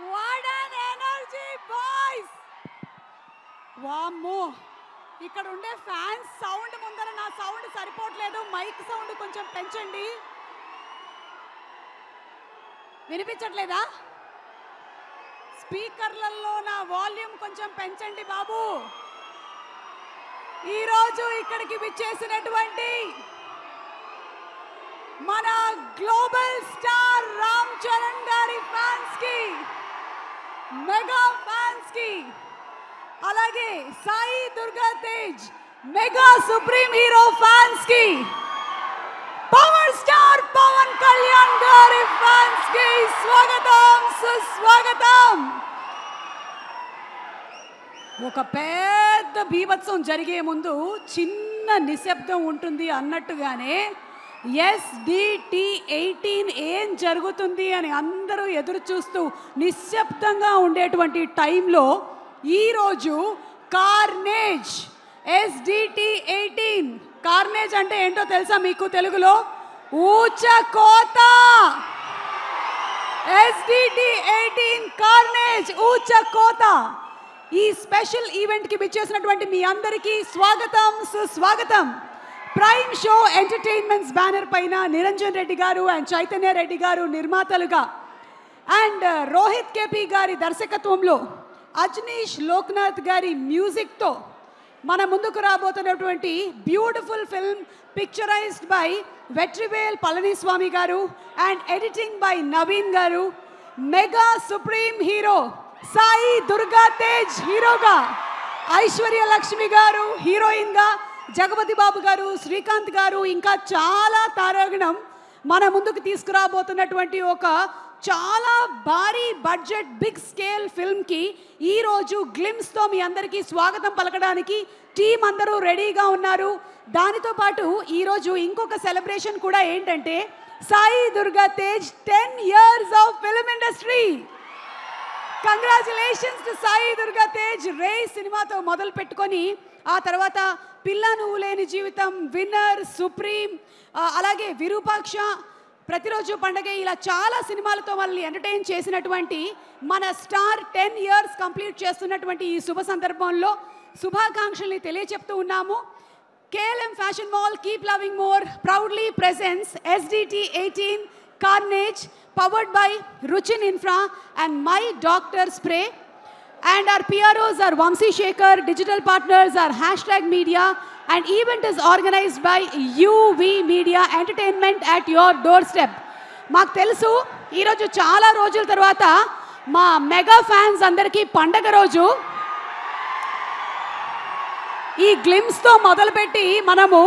What an energy, boys! వామ్మో, ఇక్కడ ఉండే ఫ్యాన్స్ సౌండ్ ముందర నా సౌండ్ సరిపోవట్లేదు. మైక్ సౌండ్ కొంచెం పెంచండి. వినిపించట్లేదా? స్పీకర్లలో నా వాల్యూమ్ కొంచెం పెంచండి బాబు. ఈరోజు ఇక్కడికి విచ్చేసినటువంటి మన గ్లోబల్ స్టార్ రామ్ చరణ్ గారి ఫ్యాన్స్ కి, మెగా ఫ్యాన్స్ కి, అలాగే Sai Durga Tej mega supreme hero fans కి, పవర్ స్టార్ పవన్ కళ్యాణ్ గారి ఫ్యాన్స్ కి స్వాగతం, సుస్వాగతం. ఒక పెద్ద బీభత్సం జరిగే ముందు చిన్న నిశ్శబ్దం ఉంటుంది అన్నట్టుగానే SDT18 ఏం జరుగుతుంది అని అందరూ ఎదురు చూస్తూ నిశ్శబ్దంగా ఉండేటువంటి టైంలో ఈరోజు కార్నేజ్, SDT18 కార్నేజ్ అంటే ఏంటో తెలుసా మీకు? తెలుగులో ఊచకోత. SDT18 కార్నేజ్ ఊచకోత. ఈ స్పెషల్ ఈవెంట్ కి విచ్చేసినటువంటి మీ అందరికీ స్వాగతం, సుస్వాగతం. ప్రైమ్ షో ఎంటర్టైన్మెంట్స్ బ్యానర్ పైన నిరంజన్ రెడ్డి గారు అండ్ చైతన్య రెడ్డి గారు నిర్మాతలుగా, అండ్ రోహిత్ కేపీ గారి దర్శకత్వంలో, అజ్నీష్ లోక్నాథ్ గారి మ్యూజిక్తో మన ముందుకు రాబోతున్నటువంటి beautiful film picturised by Vetrivel Palaniswami గారు అండ్ ఎడిటింగ్ బై నవీన్ గారు. Mega supreme hero Sai Durga Tej హీరోగా, ఐశ్వర్య లక్ష్మి గారు హీరోయిన్గా, జగపతి బాబు గారు, శ్రీకాంత్ గారు, ఇంకా చాలా తారాగణం మన ముందుకు తీసుకురాబోతున్నటువంటి ఒక చాలా భారీ బడ్జెట్ బిగ్ స్కేల్ ఫిల్మ్కి ఈరోజు గ్లిమ్స్తో మీ అందరికీ స్వాగతం పలకడానికి టీం అందరూ రెడీగా ఉన్నారు. దానితో పాటు ఈరోజు ఇంకొక సెలబ్రేషన్ కూడా ఏంటంటే Sai Durga Tej 10 years of film industry. Congratulations to Sai Durga Tej. Rey సినిమాతో మొదలు పెట్టుకొని ఆ తర్వాత పిల్ల నువ్వు లేని జీవితం, విన్నర్, సుప్రీం, అలాగే విరూపాక్ష, ప్రతిరోజు పండగ, ఇలా చాలా సినిమాలతో మనల్ని ఎంటర్టైన్ చేసినటువంటి మన స్టార్ 10 years కంప్లీట్ చేస్తున్నటువంటి ఈ శుభ సందర్భంలో శుభాకాంక్షల్ని తెలియచెప్తూ ఉన్నాము. KLM fashion mall keep loving more proudly presence SDT18 carnage powered by Ruchin Infra and My Doctor Spray, and our PROs are Vamsi Shekhar, digital partners are #media, and event is organized by UV Media Entertainment at your doorstep. మాకు తెలుసు ఈరోజు చాలా రోజుల తర్వాత మా mega fans అందరికీ పండగ రోజు. ఈ గ్లిమ్స్తో మొదలుపెట్టి మనము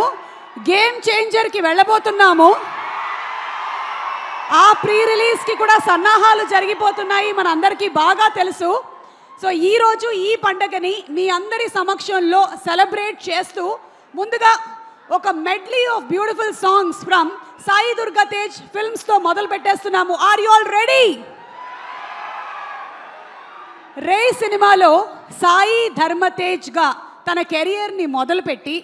గేమ్ చేంజర్కి వెళ్ళబోతున్నాము. ఆ ప్రీ రిలీజ్కి కూడా సన్నాహాలు జరిగిపోతున్నాయి, మన అందరికీ బాగా తెలుసు. సో ఈరోజు ఈ పండగని మీ అందరి సమక్షంలో సెలబ్రేట్ చేస్తూ ముందుగా ఒక medley of beautiful songs from Sai Durga Tej ఫిల్మ్స్తో మొదలు పెట్టేస్తున్నాము. Are you all ready? Rey సినిమాలో సాయి ధర్మతేజ్గా తన కెరియర్ని మొదలుపెట్టి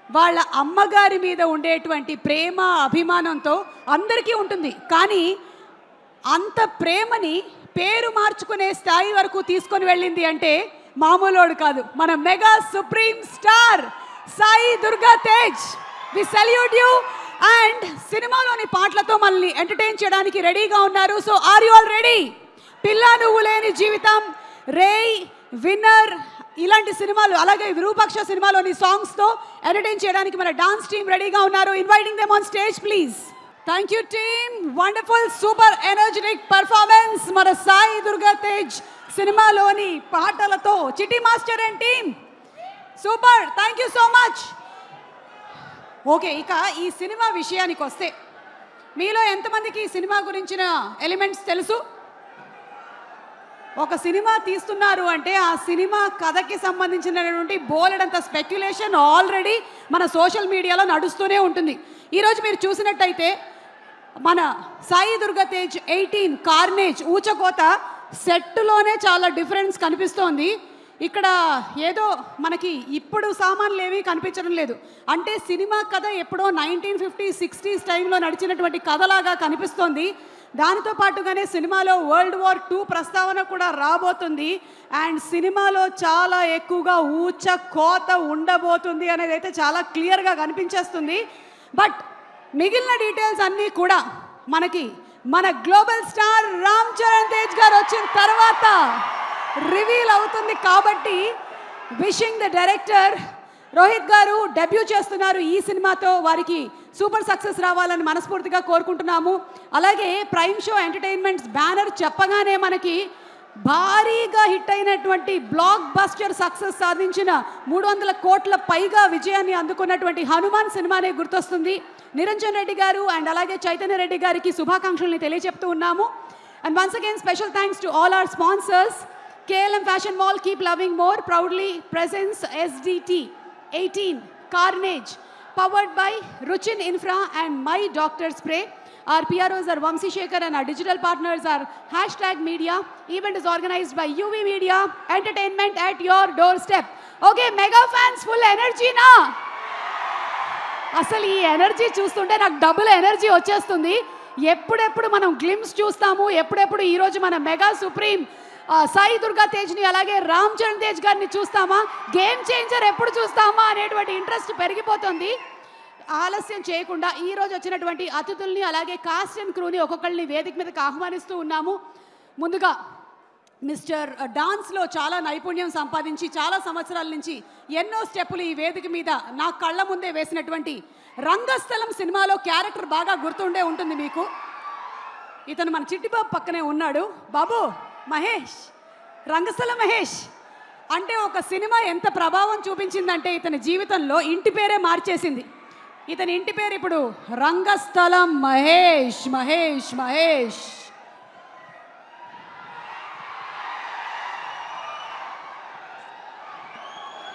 వాళ్ళ అమ్మగారి మీద ఉండేటువంటి ప్రేమ, అభిమానంతో అందరికీ ఉంటుంది, కానీ అంత ప్రేమని పేరు మార్చుకునే స్థాయి వరకు తీసుకొని వెళ్ళింది అంటే మామూలోడు కాదు, మన mega supreme star Sai Durga Tej. We salute you. And సినిమాలోని పాటలతో మనల్ని ఎంటర్టైన్ చేయడానికి రెడీగా ఉన్నారు. So are you all ready? పిల్ల నువ్వు లేని జీవితం, రేయ్, విన్నర్, ఇలాంటి సినిమాలు, అలాగే విరూపాక్ష సినిమాలోని సాంగ్స్తో ఎంటర్టైన్ చేయడానికి మన డాన్స్ టీమ్ రెడీగా ఉన్నారు. Inviting them on stage please. Thank you team. Wonderful super energetic performance మన సాయి దుర్గా తేజ్ సినిమాలోని పాటలతో. చిట్టి master and team super, thank you so much. Okay, ఇక ఈ సినిమా విషయానికి వస్తే మీలో ఎంతమందికి ఈ సినిమా గురించిన ఎలిమెంట్స్ తెలుసు? ఒక సినిమా తీస్తున్నారు అంటే ఆ సినిమా కథకి సంబంధించినటువంటి బోలెడంత స్పెక్యులేషన్ ఆల్రెడీ మన సోషల్ మీడియాలో నడుస్తూనే ఉంటుంది. ఈరోజు మీరు చూసినట్టయితే మన సాయి దుర్గా తేజ్ 18 కార్నేజ్ ఊచకోత సెట్లోనే చాలా డిఫరెన్స్ కనిపిస్తోంది. ఇక్కడ ఏదో మనకి ఇప్పుడు సామాన్లు ఏమీ కనిపించడం లేదు. అంటే సినిమా కథ ఎప్పుడో 1950s 60s టైంలో నడిచినటువంటి కథలాగా కనిపిస్తోంది. దానితో పాటుగానే సినిమాలో వరల్డ్ వార్ 2 ప్రస్తావన కూడా రాబోతుంది. అండ్ సినిమాలో చాలా ఎక్కువగా ఊచ కోత ఉండబోతుంది అనేది అయితే చాలా క్లియర్గా కనిపించేస్తుంది. బట్ మిగిలిన డీటెయిల్స్ అన్నీ కూడా మనకి మన గ్లోబల్ స్టార్ రామ్ చరణ్ తేజ్ గారు వచ్చిన తర్వాత రివీల్ అవుతుంది. కాబట్టి విషింగ్ ద డైరెక్టర్ రోహిత్ గారు డెబ్యూ చేస్తున్నారు ఈ సినిమాతో. వారికి సూపర్ సక్సెస్ రావాలని మనస్ఫూర్తిగా కోరుకుంటున్నాము. అలాగే ప్రైమ్ షో ఎంటర్టైన్మెంట్స్ బ్యానర్ చెప్పగానే మనకి భారీగా హిట్ అయినటువంటి బ్లాక్ బస్టర్ సక్సెస్ సాధించిన 300 కోట్ల పైగా విజయాన్ని అందుకున్నటువంటి హనుమాన్ సినిమానే గుర్తొస్తుంది. నిరంజన్ రెడ్డి గారు అండ్ అలాగే చైతన్య రెడ్డి గారికి శుభాకాంక్షల్ని తెలియజెప్తూ ఉన్నాము. And once again special thanks to all our sponsors. KLM Fashion Mall, keep loving more. Proudly presents SDT 18 Carnage, powered by Ruchin Infra and My Doctor Spray. Our PROs are Vamsi Shekhar and our digital partners are #media. Event is organized by UV Media. Entertainment at your doorstep. Okay, mega fans, full energy na. అసలు ఈ energy చూస్తుంటే నాకు double energy వచ్చేస్తుంది. ఎప్పుడెప్పుడు మనం glimpse చూస్తాము, ఎప్పుడెప్పుడు ఈరోజు మన మెగా సుప్రీం సాయి దుర్గా తేజ్ని అలాగే రామ్ చరణ్ తేజ్ గారిని చూస్తామా, గేమ్ చేంజర్ ఎప్పుడు చూస్తామా అనేటువంటి ఇంట్రెస్ట్ పెరిగిపోతుంది. ఆలస్యం చేయకుండా ఈరోజు వచ్చినటువంటి అతిథుల్ని అలాగే కాస్ట్ అండ్ క్రూని ఒక్కొక్కరిని వేదిక మీదకి ఆహ్వానిస్తూ ఉన్నాము. ముందుగా మిస్టర్ డాన్స్లో చాలా నైపుణ్యం సంపాదించి చాలా సంవత్సరాల నుంచి ఎన్నో స్టెప్పులు ఈ వేదిక మీద నా కళ్ళ ముందే వేసినటువంటి రంగస్థలం సినిమాలో క్యారెక్టర్ బాగా గుర్తుండే ఉంటుంది మీకు. ఇతను మన చిట్టిబాబు పక్కనే ఉన్నాడు. బాబు మహేష్, రంగస్థలం మహేష్ అంటే ఒక సినిమా ఎంత ప్రభావం చూపించిందంటే ఇతని జీవితంలో ఇంటి పేరే మార్చేసింది. ఇతని ఇంటి పేరు ఇప్పుడు రంగస్థలం మహేష్. మహేష్ మహేష్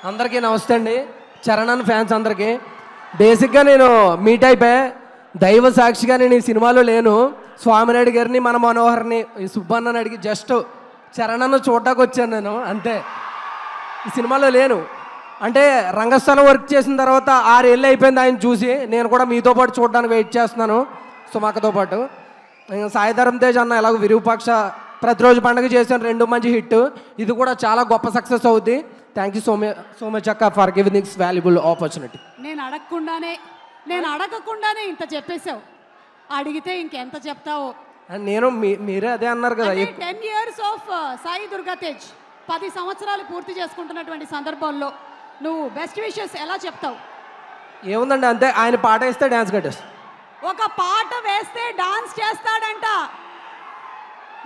అందరికీ నమస్తే అండి. చరణ్ ఫ్యాన్స్ అందరికీ. బేసిక్గా నేను మీట్ అయిపోయా. దైవ సాక్షిగా నేను ఈ సినిమాలో లేను. స్వామినాయుడు గారిని మన మనోహర్ని సుబ్బన్నని అడిగి జస్ట్ చరణ్ను చూడటానికి వచ్చాను నేను, అంతే. ఈ సినిమాలో లేను. అంటే రంగస్థలం వర్క్ చేసిన తర్వాత 6 ఏళ్ళు అయిపోయింది ఆయన చూసి. నేను కూడా మీతో పాటు చూడడానికి వెయిట్ చేస్తున్నాను, సుమాకతో పాటు. సాయి ధరమ్ తేజ్ అన్న ఎలాగో విరూపాక్ష ప్రతిరోజు పండుగ చేశాను, 2 మంచి హిట్. ఇది కూడా చాలా గొప్ప సక్సెస్ అవుద్ది. థ్యాంక్ యూ సో మచ్ అక్క for giving this valuable opportunity. నేను అడగకుండానే ఇంత చెప్పేశావు, అడిగితే ఇంకెంత చెప్తావో. నేను మీరే అదే అన్నారు కదా. 10 years ఆఫ్ సాయి దుర్గా తేజ్ 10 సంవత్సరాలు పూర్తి చేసుకుంటున్నటువంటి సందర్భంలో నువ్వు బెస్ట్ విషెస్ ఎలా చెప్తావు? ఏముందండి, అంతే. ఆయన పాట వేస్తే డాన్స్ కట్టేస్తాడు. ఒక పాట వేస్తే డాన్స్ చేస్తాడంట.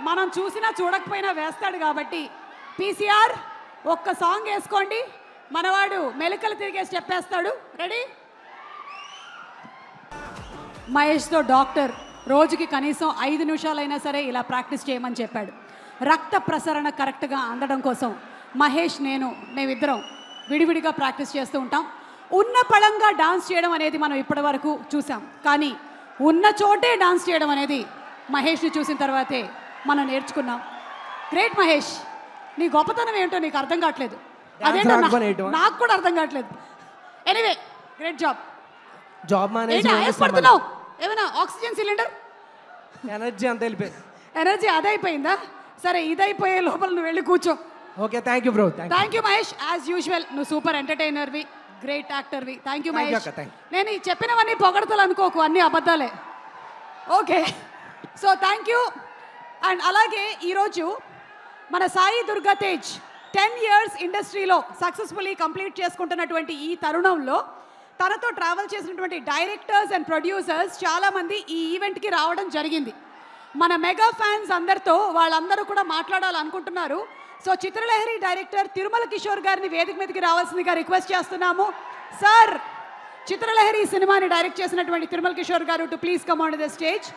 మనం చూసినా చూడకపోయినా వేస్తాడు. కాబట్టి పీసీఆర్ ఒక్క సాంగ్ వేసుకోండి, మనవాడు మెలికలు తిరిగే స్టెప్ వేస్తాడు. రెడీ? మహేష్తో డాక్టర్ రోజుకి కనీసం 5 నిమిషాలైనా సరే ఇలా ప్రాక్టీస్ చేయమని చెప్పాడు. రక్త ప్రసరణ కరెక్ట్గా అందడం కోసం మహేష్ మేమిద్దరం విడివిడిగా ప్రాక్టీస్ చేస్తూ ఉంటాం. ఉన్న పళంగా డాన్స్ చేయడం అనేది మనం ఇప్పటి వరకు చూసాం, కానీ ఉన్న చోటే డాన్స్ చేయడం అనేది మహేష్ని చూసిన తర్వాతే మనం నేర్చుకున్నాం. గ్రేట్ మహేష్, నీ గొప్పతనం ఏంటో నీకు అర్థం కావట్లేదు. అదేంటో నాకు కూడా అర్థం కావట్లేదు. Anyway, great job. పడుతున్నావు ఏమైనా ఆక్సిజన్ సిలిండర్ ఎనర్జీ అంత వెళ్ళిపోయింది. ఎనర్జీ అదైపోయిందా? సరే, ఇదైపోయే లోపల నువ్వు వెళ్ళి కూర్చో. Okay, thank you bro. Thank you Mahesh. As usual నువ్వు సూపర్ ఎంటర్టైనర్వి, గ్రేట్ యాక్టర్వి. Thank you Mahesh. నేను ఈ చెప్పినవన్నీ పొగడతలు అనుకోకు, అన్నీ అబద్ధాలే. Okay, so thank you. And అలాగే ఈరోజు మన సాయి దుర్గా తేజ్ 10 years ఇండస్ట్రీలో సక్సెస్ఫుల్లీ కంప్లీట్ చేసుకుంటున్నటువంటి ఈ తరుణంలో తనతో ట్రావెల్ చేసినటువంటి డైరెక్టర్స్ అండ్ ప్రొడ్యూసర్స్ చాలామంది ఈ ఈవెంట్కి రావడం జరిగింది. మన మెగా ఫ్యాన్స్ అందరితో వాళ్ళందరూ కూడా మాట్లాడాలనుకుంటున్నారు. సో చిత్రలహరి డైరెక్టర్ తిరుమల కిషోర్ గారిని వేదిక మీదకి రావాల్సిందిగా రిక్వెస్ట్ చేస్తున్నాము. సార్, చిత్రలహరి సినిమాని డైరెక్ట్ చేసినటువంటి తిరుమల కిషోర్ గారు to please come on the stage.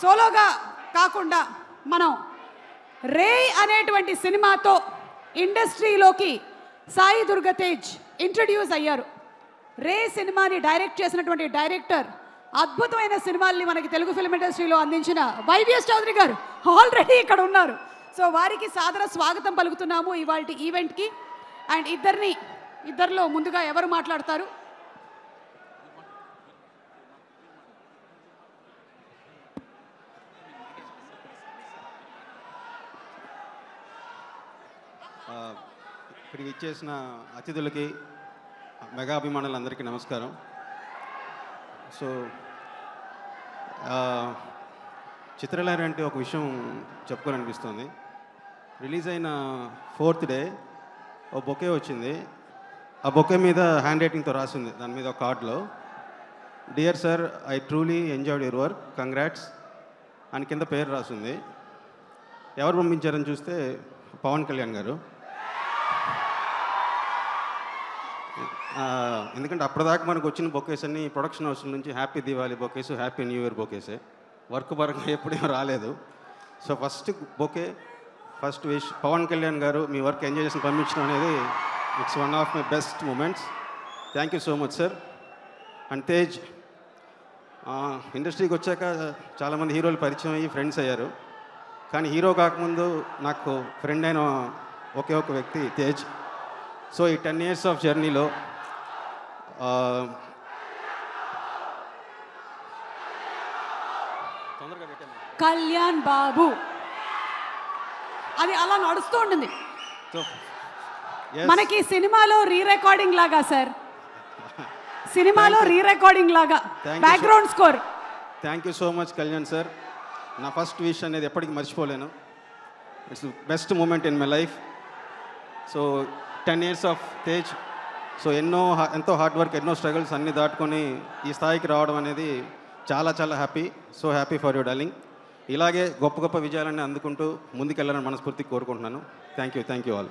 సోలోగా కాకుండా మనం రే అనేటువంటి సినిమాతో ఇండస్ట్రీలోకి సాయి దుర్గా తేజ్ ఇంట్రడ్యూస్ అయ్యారు. రే సినిమాని డైరెక్ట్ చేసినటువంటి డైరెక్టర్ అద్భుతమైన సినిమాల్ని మనకి తెలుగు ఫిల్మ్ ఇండస్ట్రీలో అందించిన వైవిఎస్ చౌదరి గారు ఆల్రెడీ ఇక్కడ ఉన్నారు. సో వారికి సాదర స్వాగతం పలుకుతున్నాము ఇవాల్టి ఈవెంట్కి. అండ్ ఇద్దరిలో ముందుగా ఎవరు మాట్లాడతారు? ఇక్కడికి ఇచ్చేసిన అతిథులకి మెగా అభిమానులందరికీ నమస్కారం. సో చిత్రలహరి అంటే ఒక విషయం చెప్పుకోవాలనిపిస్తుంది. రిలీజ్ అయిన 4th డే ఒక బొకే వచ్చింది. ఆ బొకే మీద హ్యాండ్ రైటింగ్తో రాసింది, దాని మీద ఒక కార్డులో, dear sir, I truly enjoyed your work, congrats అని కింద పేరు రాసింది. ఎవరు పంపించారని చూస్తే పవన్ కళ్యాణ్ గారు. ఎందుకంటే అప్పటిదాకా మనకు వచ్చిన బొకేస్ అన్ని ప్రొడక్షన్ హౌస్ నుంచి happy Diwali bouquets, happy new year బొకేసే, వర్క్ పరంగా ఎప్పుడేం రాలేదు. So first bouquet, first wish Pawan Kalyan గారు, మీ వర్క్ ఎంజాయ్ చేసి పంపించడం అనేది it's one of my best moments. Thank you so much sir. And Tej, ఇండస్ట్రీకి వచ్చాక చాలామంది హీరోలు పరిచయం అయ్యి ఫ్రెండ్స్ అయ్యారు. కానీ హీరో కాకముందు నాకు ఫ్రెండ్ అయిన ఒకే ఒక వ్యక్తి తేజ్. సో ఈ 10 years ఆఫ్ జర్నీలో కళ్యాణ్ బాబు అది అలా నడుస్తూ ఉంటుంది. మనకి సినిమాలో రీ రికార్డింగ్ లాగా సార్, సినిమాలో రీ రికార్డింగ్ లాగా background score. Thank you so much Kalyan sir. నా ఫస్ట్ విష్ అనేది ఎప్పటికీ మర్చిపోలేను. It's best moment in my life. So 10 years of Tej. So ఎంతో హార్డ్ వర్క్, ఎన్నో స్ట్రగుల్స్ అన్నీ దాటుకొని ఈ స్థాయికి రావడం అనేది చాలా చాలా happy. So happy for you darling. ఇలాగే గొప్ప గొప్ప విజయాలన్నీ అందుకుంటూ ముందుకెళ్ళాలని మనస్ఫూర్తిగా కోరుకుంటున్నాను. Thank you all.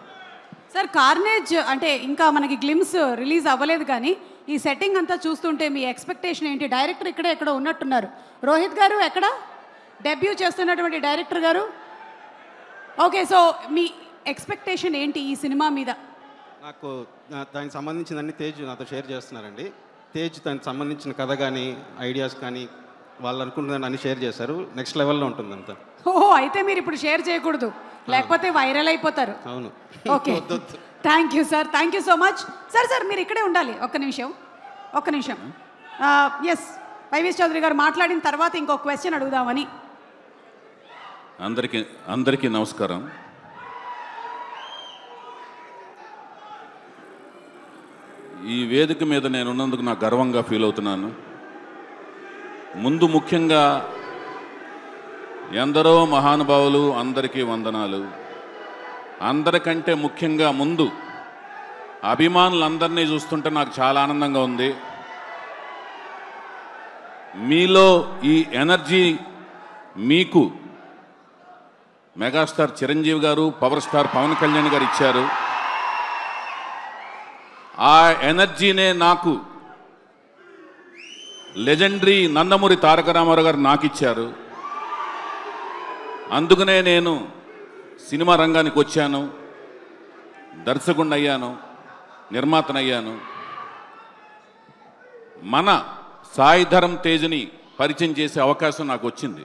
Sir, carnage అంటే ఇంకా మనకి గ్లిమ్స్ రిలీజ్ అవ్వలేదు, కానీ ఈ సెట్టింగ్ అంతా చూస్తుంటే మీ ఎక్స్పెక్టేషన్ ఏంటి? డైరెక్టర్ ఇక్కడే ఎక్కడ ఉన్నట్టున్నారు. రోహిత్ గారు ఎక్కడ? డెబ్యూ చేస్తున్నటువంటి డైరెక్టర్ గారు. ఓకే, సో మీ ఎక్స్పెక్టేషన్ ఏంటి ఈ సినిమా మీద? నాకు దానికి సంబంధించినన్ని తేజ్ నాతో షేర్ చేస్తున్నారండి. తేజ్ దానికి సంబంధించిన కథ కానీ ఐడియాస్ కానీ వాళ్ళు అనుకుంటున్నాను అన్ని షేర్ చేశారు. నెక్స్ట్ లెవెల్లో ఉంటుంది అంతా. ఓహో, అయితే మీరు ఇప్పుడు షేర్ చేయకూడదు, లేకపోతే వైరల్ అయిపోతారు. అవును. Okay, thank you sir, thank you so much. Sir మీరు ఇక్కడే ఉండాలి. ఒక్క నిమిషం. ఎస్, వైవిఎస్ చౌదరి గారు మాట్లాడిన తర్వాత ఇంకో క్వశ్చన్ అడుగుదామని. అందరికీ నమస్కారం. ఈ వేదిక మీద నేను ఉన్నందుకు నాకు గర్వంగా ఫీల్ అవుతున్నాను. ముందు ముఖ్యంగా ఎందరో మహానుభావులు, అందరికీ వందనాలు. అందరికంటే ముఖ్యంగా ముందు అభిమానులందరినీ చూస్తుంటే నాకు చాలా ఆనందంగా ఉంది. మీలో ఈ ఎనర్జీ మీకు మెగాస్టార్ చిరంజీవి గారు, పవర్ స్టార్ పవన్ కళ్యాణ్ గారు ఇచ్చారు. ఆ ఎనర్జీనే నాకు లెజెండరీ నందమూరి తారక రామారావు గారు నాకు ఇచ్చారు. అందుకనే నేను సినిమా రంగానికి వచ్చాను, దర్శకుడిని అయ్యాను, నిర్మాతనయ్యాను. మన సాయి ధరమ్ తేజ్ని పరిచయం చేసే అవకాశం నాకు వచ్చింది.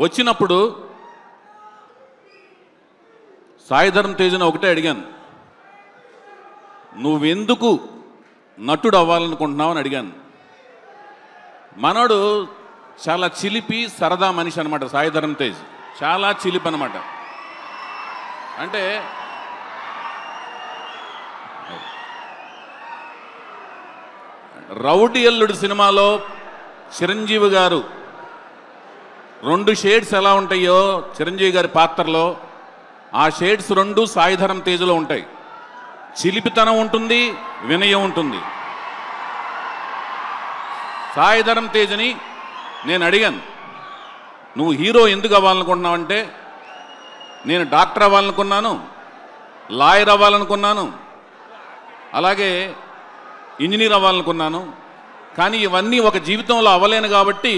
వచ్చినప్పుడు సాయి ధరమ్ తేజ్ని ఒకటే అడిగాను, నువ్వెందుకు నటుడు అవ్వాలనుకుంటున్నావు అని అడిగాను. మనోడు చాలా చిలిపి సరదా మనిషి అనమాట. సాయి ధరమ్ తేజ్ చాలా చిలిపి అనమాట. అంటే రౌడీ అల్లుడు సినిమాలో చిరంజీవి గారు 2 షేడ్స్ ఎలా ఉంటాయో చిరంజీవి గారి పాత్రలో, ఆ షేడ్స్ 2 సాయి ధరమ్ తేజ్లో ఉంటాయి. చిలిపితనం ఉంటుంది, వినయం ఉంటుంది. సాయి ధరమ్ తేజ్ని నేను అడిగాను, నువ్వు హీరో ఎందుకు అవ్వాలనుకుంటున్నావు అంటే, నేను డాక్టర్ అవ్వాలనుకున్నాను, లాయర్ అవ్వాలనుకున్నాను, అలాగే ఇంజనీర్ అవ్వాలనుకున్నాను, కానీ ఇవన్నీ ఒక జీవితంలో అవ్వలేను కాబట్టి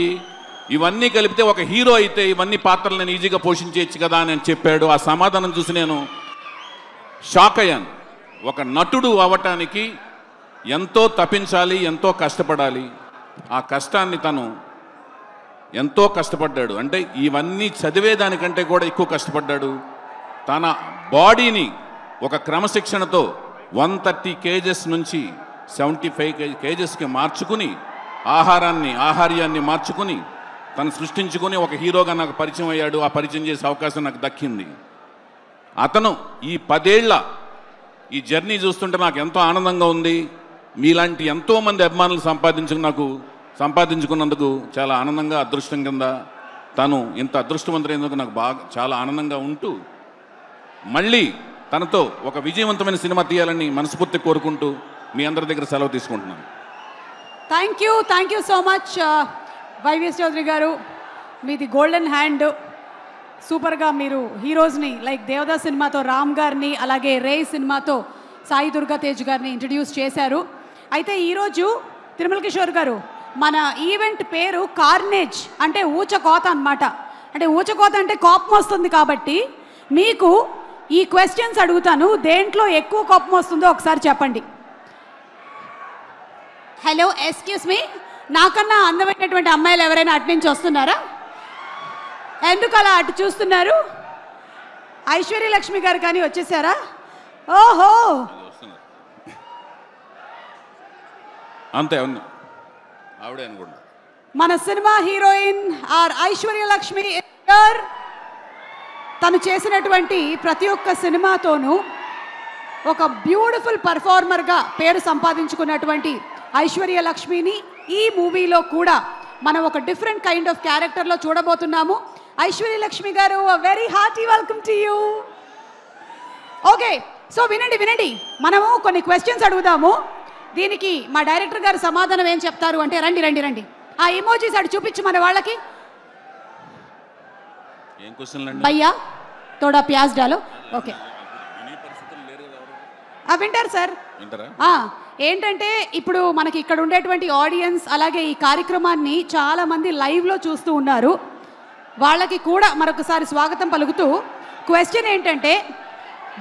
ఇవన్నీ కలిపితే ఒక హీరో అయితే ఇవన్నీ పాత్రలు నేను ఈజీగా పోషించవచ్చు కదా అని చెప్పాడు. ఆ సమాధానం చూసి నేను షాక్ అయ్యాను. ఒక నటుడు అవ్వటానికి ఎంతో తపించాలి, ఎంతో కష్టపడాలి. ఆ కష్టాన్ని తను ఎంతో కష్టపడ్డాడు. అంటే ఇవన్నీ చదివేదానికంటే కూడా ఎక్కువ కష్టపడ్డాడు. తన బాడీని ఒక క్రమశిక్షణతో 130 kgs నుంచి 75 kgsకి మార్చుకుని, ఆహార్యాన్ని మార్చుకుని తను సృష్టించుకుని ఒక హీరోగా నాకు పరిచయం అయ్యాడు. ఆ పరిచయం చేసే అవకాశం నాకు దక్కింది. అతను ఈ 10 ఏళ్ల ఈ జర్నీ చూస్తుంటే నాకు ఎంతో ఆనందంగా ఉంది. మీలాంటి ఎంతోమంది అభిమానులు సంపాదించుకున్నందుకు చాలా ఆనందంగా, అదృష్టం కింద తను ఇంత అదృష్టవంతులైనందుకు నాకు చాలా ఆనందంగా ఉంటూ మళ్ళీ తనతో ఒక విజయవంతమైన సినిమా తీయాలని మనస్ఫూర్తి కోరుకుంటూ మీ అందరి దగ్గర సెలవు తీసుకుంటున్నాను. Thank you so much YVS Chowdary గారు. మీది గోల్డెన్ హ్యాండ్. సూపర్గా మీరు హీరోస్ని లైక్ దేవదాస్ సినిమాతో రామ్ గారిని, అలాగే రే సినిమాతో సాయి దుర్గా తేజ్ గారిని ఇంట్రడ్యూస్ చేశారు. అయితే ఈరోజు తిరుమల కిషోర్ గారు, మన ఈవెంట్ పేరు కార్నేజ్, అంటే ఊచకోత అన్నమాట. అంటే ఊచకోత అంటే కోపం వస్తుంది కాబట్టి మీకు ఈ క్వశ్చన్స్ అడుగుతాను. దేంట్లో ఎక్కువ కోపం వస్తుందో ఒకసారి చెప్పండి. హలో, ఎక్స్క్యూజ్ మీ, నాకన్నా అందమైనటువంటి అమ్మాయిలు ఎవరైనా అటు నుంచి వస్తున్నారా? ఎందుకు అలా అటు చూస్తున్నారు? ఐశ్వర్యలక్ష్మి గారు కానీ వచ్చేసారా? ఓహో, అంతే ఆవిడే అనుకుంటా. మన సినిమా హీరోయిన్ ఆర్ ఐశ్వర్యలక్ష్మి. తను చేసినటువంటి ప్రతి ఒక్క సినిమాతోనూ ఒక బ్యూటిఫుల్ పర్ఫార్మర్గా పేరు సంపాదించుకున్నటువంటి ఐశ్వర్యలక్ష్మిని ఈ మూవీలో కూడా మనం ఒక డిఫరెంట్ కైండ్ ఆఫ్ క్యారెక్టర్లో చూడబోతున్నాము. ఐశ్వర్యలక్ష్మి గారు, very hearty welcome to you. Okay, so వినండి, మనము కొన్ని క్వశ్చన్స్ అడుగుదాము. దీనికి మా డైరెక్టర్ గారు సమాధానం ఏం చెప్తారు అంటే, రండి ఆ ఎమోజీస్ అటు చూపించి మన వాళ్ళకి. ఏం క్వశ్చన్లు అండి? భయ్యా తోడా ప్యాజ్ డాలో. ఓకే, వింటారు సార్. ఏంటంటే ఇప్పుడు మనకి ఇక్కడ ఉండేటువంటి ఆడియన్స్, అలాగే ఈ కార్యక్రమాన్ని చాలా మంది లైవ్లో చూస్తూ ఉన్నారు. వాళ్ళకి కూడా మరొకసారి స్వాగతం పలుకుతూ, క్వశ్చన్ ఏంటంటే,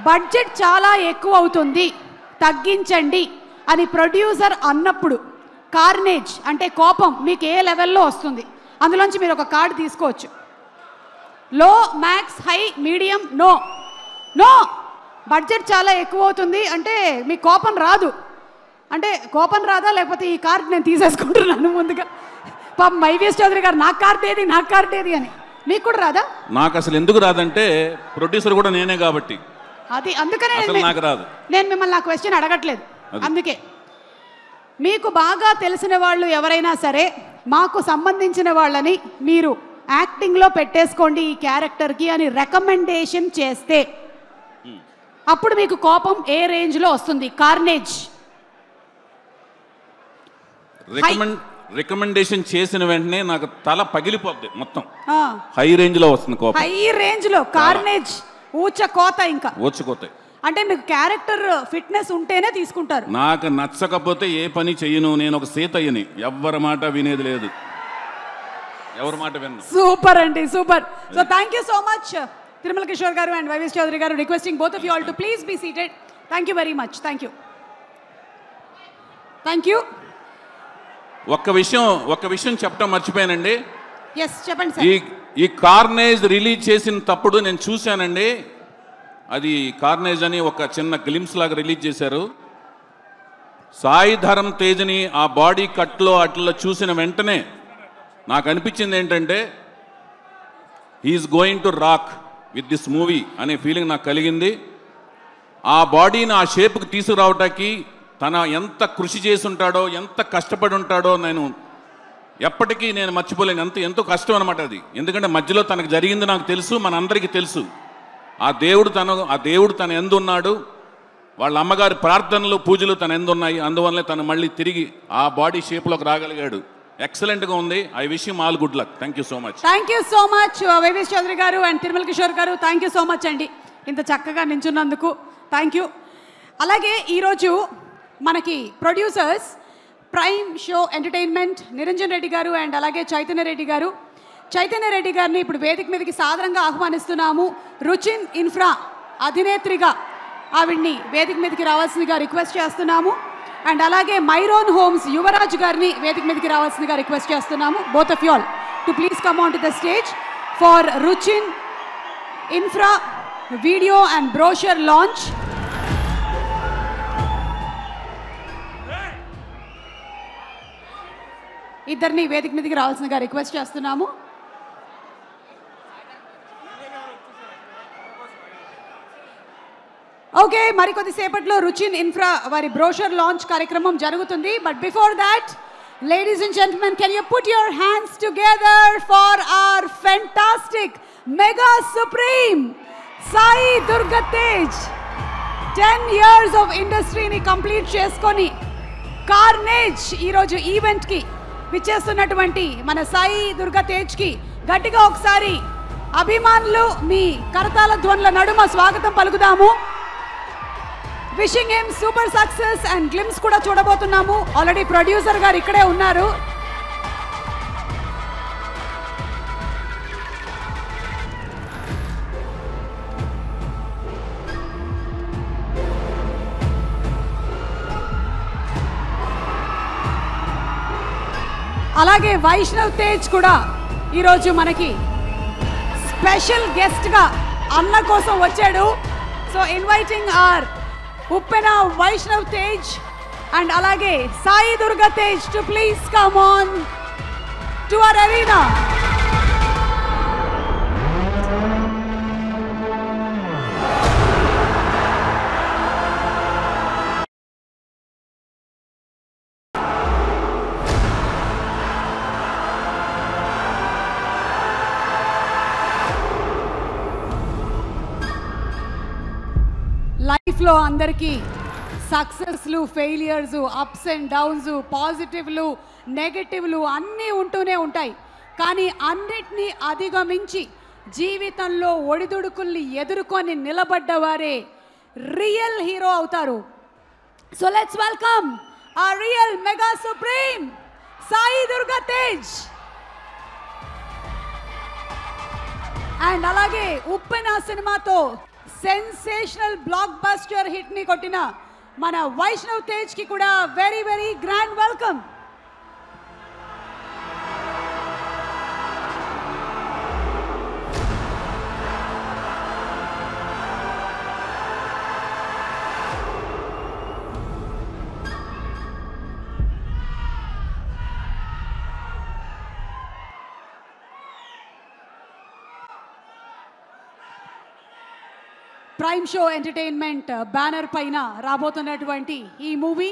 బడ్జెట్ చాలా ఎక్కువ అవుతుంది, తగ్గించండి అని ప్రొడ్యూసర్ అన్నప్పుడు కార్నేజ్ అంటే కోపం మీకు ఏ లెవెల్లో వస్తుంది? అందులోంచి మీరు ఒక కార్డు తీసుకోవచ్చు. Low, max, high, medium, no. Budget చాలా ఎక్కువ అవుతుంది అంటే మీకు కోపం రాదు. అంటే కోపం రాదా, లేకపోతే ఈ కార్డు నేను తీసేసుకుంటున్నాను ముందుగా? పాపం వైవిఎస్ చౌదరి గారు నాకు కార్డు ఏది అని. మీకు కూడా రాదా? నాకు అసలు ఎందుకు రాదంటే ప్రొడ్యూసర్ కూడా నేనే కాబట్టి. అందుకనే నాకు రాదు. నేను మిమ్మల్ని ఆ క్వశ్చన్ అడగట్లేదు. అందుకే మీకు బాగా తెలిసిన వాళ్ళు ఎవరైనా సరే మాకు సంబంధించిన వాళ్ళని మీరు యాక్టింగ్లో పెట్టేసుకోండి ఈ క్యారెక్టర్కి అని రికమెండేషన్ చేస్తే అప్పుడు మీకు కోపం ఏ రేంజ్లో వస్తుంది? కార్నేజ్ రికమెండేషన్ చేసిన వెంటనే నాకు తల పగిలిపోద్ది, మొత్తం హై రేంజ్ లో వస్తుంది కోపం. హై రేంజ్ లో కార్నేజ్, ఊచకోత. ఇంకా ఊచకోత అంటే మీకు క్యారెక్టర్ ఫిట్నెస్ ఉంటేనే తీసుకుంటారు. నాకు నచ్చకపోతే ఏ పని చెయ్యను. నేను ఒక సీతయ్యని, ఎవరి మాట వినేది లేదు, ఎవరి మాట విన్ను. సూపర్ అండి, super. So thank you so much Tirumala Kishore గారు అండ్ వైవిఎస్ చౌదరి గారు. Requesting both of you all to please be seated. Thank you very much. Thank you. ఒక్క విషయం చెప్పడం మర్చిపోయానండి. ఎస్, చెప్పండి సార్. ఈ కార్నేజ్ రిలీజ్ చేసిన తప్పుడు నేను చూశానండి. అది కార్నేజ్ అని ఒక చిన్న గ్లిమ్స్ లాగా రిలీజ్ చేశారు. సాయి ధరమ్ తేజ్ని ఆ బాడీ కట్లో అట్లా చూసిన వెంటనే నాకు అనిపించింది ఏంటంటే, he's going to rock with this movie అనే ఫీలింగ్ నాకు కలిగింది. ఆ బాడీని ఆ షేప్కి తీసుకురావటానికి తన ఎంత కృషి చేసి ఉంటాడో, ఎంత కష్టపడి ఉంటాడో నేను ఎప్పటికీ మర్చిపోలేను. ఎంతో కష్టం అనమాట అది. ఎందుకంటే మధ్యలో తనకు జరిగింది నాకు తెలుసు, మనందరికీ తెలుసు. ఆ దేవుడు తన ఎందున్నాడు, వాళ్ళ అమ్మగారి ప్రార్థనలు, పూజలు తన ఎందున్నాయి. అందువల్లే తను మళ్ళీ తిరిగి ఆ బాడీ షేప్లోకి రాగలిగాడు. ఎక్సలెంట్గా ఉంది. I wish you all good luck. Thank you so much. Thank you so much YVS Chowdary గారు అండ్ తిరుమల కిషోర్ గారు. థ్యాంక్ యూ సో మచ్ అండి ఇంత చక్కగా నించున్నందుకు. Thank you. అలాగే ఈరోజు మనకి producers prime show entertainment Niranjan Reddy గారు అండ్ అలాగే చైతన్య రెడ్డి గారిని ఇప్పుడు వేదిక మీదకి సాదరంగా ఆహ్వానిస్తున్నాము. రుచిన్ ఇన్ఫ్రా అధినేత్రిగా ఆవిడ్ని వేదిక మీదకి రావాల్సిందిగా రిక్వెస్ట్ చేస్తున్నాము. అండ్ అలాగే మైరోన్ హోమ్స్ యువరాజ్ గారిని వేదిక మీదకి రావాల్సిందిగా రిక్వెస్ట్ చేస్తున్నాము. Both of you all to please come on to the stage for Ruchin infra video and brochure launch. ఇద్దరిని వేదిక మీదకి రావాల్సిందిగా రిక్వెస్ట్ చేస్తున్నాము. ఓకే, మరికొద్ది సేపట్లో రుచిన్ ఇన్ఫ్రా వారి బ్రోషర్ లాంచ్ కార్యక్రమం జరుగుతుంది. But before that, ladies and gentlemen, can you put your hands together for our fantastic mega supreme Sai Durga Tej. 10 years of ఇండస్ట్రీని కంప్లీట్ చేసుకొని కార్నేజ్ ఈరోజు ఈవెంట్కి విచ్చేస్తున్నటువంటి మన సాయి దుర్గా తేజ్కి గట్టిగా ఒకసారి అభిమానులు మీ కరతాళ ధ్వనుల నడుమ స్వాగతం పలుకుదాము. Wishing him super success and glimpse కూడా చూడబోతున్నాము. ఆల్రెడీ ప్రొడ్యూసర్ గారు ఇక్కడే ఉన్నారు. అలాగే వైష్ణవ్ తేజ్ కూడా ఈరోజు మనకి స్పెషల్ గెస్ట్గా అన్న కోసం వచ్చాడు. So inviting our Uppena Vaishnav Tej and అలాగే Sai Durga Tej to please come on to our arena. లైఫ్లో అందరికీ సక్సెస్లు, ఫెయిలియర్స్, అప్స్ అండ్ డౌన్స్, పాజిటివ్లు, నెగటివ్లు అన్నీ ఉంటూనే ఉంటాయి. కానీ అన్నిటినీ అధిగమించి జీవితంలో ఒడిదుడుకుల్ని ఎదుర్కొని నిలబడ్డవారే రియల్ హీరో అవుతారు. సో లెట్స్ వెల్కమ్ ఆ real mega supreme Sai Durga Tej. And అలాగే ఉప్పెన సినిమాతో సెన్సేషనల్ బ్లాక్ బస్టర్ హిట్ ని కొట్టిన మన వైష్ణవ్ తేజ్ కి కూడా very very grand welcome. Prime show entertainment banner పైన రాబోతున్నటువంటి ఈ మూవీ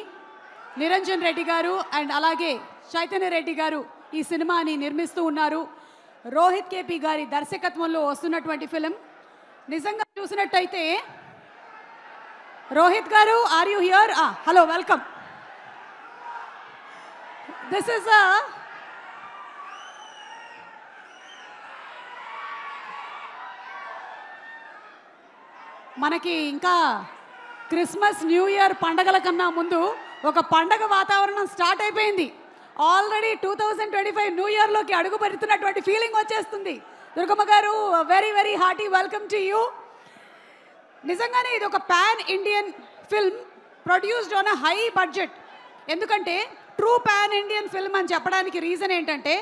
నిరంజన్ రెడ్డి గారు అండ్ అలాగే చైతన్య రెడ్డి గారు ఈ సినిమాని నిర్మిస్తూ ఉన్నారు. రోహిత్ కేపీ గారి దర్శకత్వంలో వస్తున్నటువంటి ఫిలిం. నిజంగా చూసినట్టయితే రోహిత్ గారు, are you here? Hello, welcome. This is మనకి ఇంకా క్రిస్మస్, న్యూ ఇయర్ పండగల కన్నా ముందు ఒక పండగ వాతావరణం స్టార్ట్ అయిపోయింది. ఆల్రెడీ 2025 న్యూ ఇయర్లోకి అడుగు పెడుతున్నటువంటి ఫీలింగ్ వచ్చేస్తుంది. దుర్గమ్మ గారు, very very hearty welcome to you. నిజంగానే ఇది ఒక pan Indian film produced on a high budget. ఎందుకంటే ట్రూ పాన్ ఇండియన్ ఫిల్మ్ అని చెప్పడానికి రీజన్ ఏంటంటే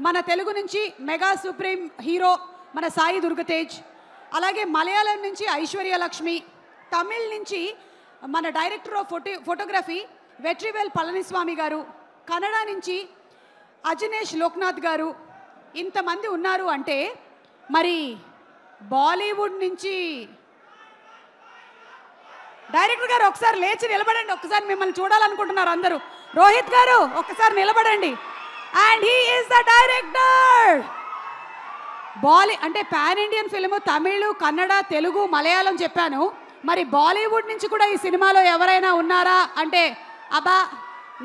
మన తెలుగు నుంచి మెగా సుప్రీం హీరో మన సాయి దుర్గా తేజ్, అలాగే మలయాళం నుంచి ఐశ్వర్య లక్ష్మి, తమిళ్ నుంచి మన director of photography Vetrivel Palaniswami గారు, కన్నడ నుంచి అజనేష్ లోక్నాథ్ గారు, ఇంతమంది ఉన్నారు. అంటే మరి బాలీవుడ్ నుంచి డైరెక్టర్ గారు ఒకసారి లేచి నిలబడండి. ఒక్కసారి మిమ్మల్ని చూడాలనుకుంటున్నారు అందరూ. రోహిత్ గారు ఒక్కసారి నిలబడండి. And he is the director. అంటే pan Indian film Tamil, Kannada, Telugu, Malayalam చెప్పాను. మరి బాలీవుడ్ నుంచి కూడా ఈ సినిమాలో ఎవరైనా ఉన్నారా అంటే అబ్బా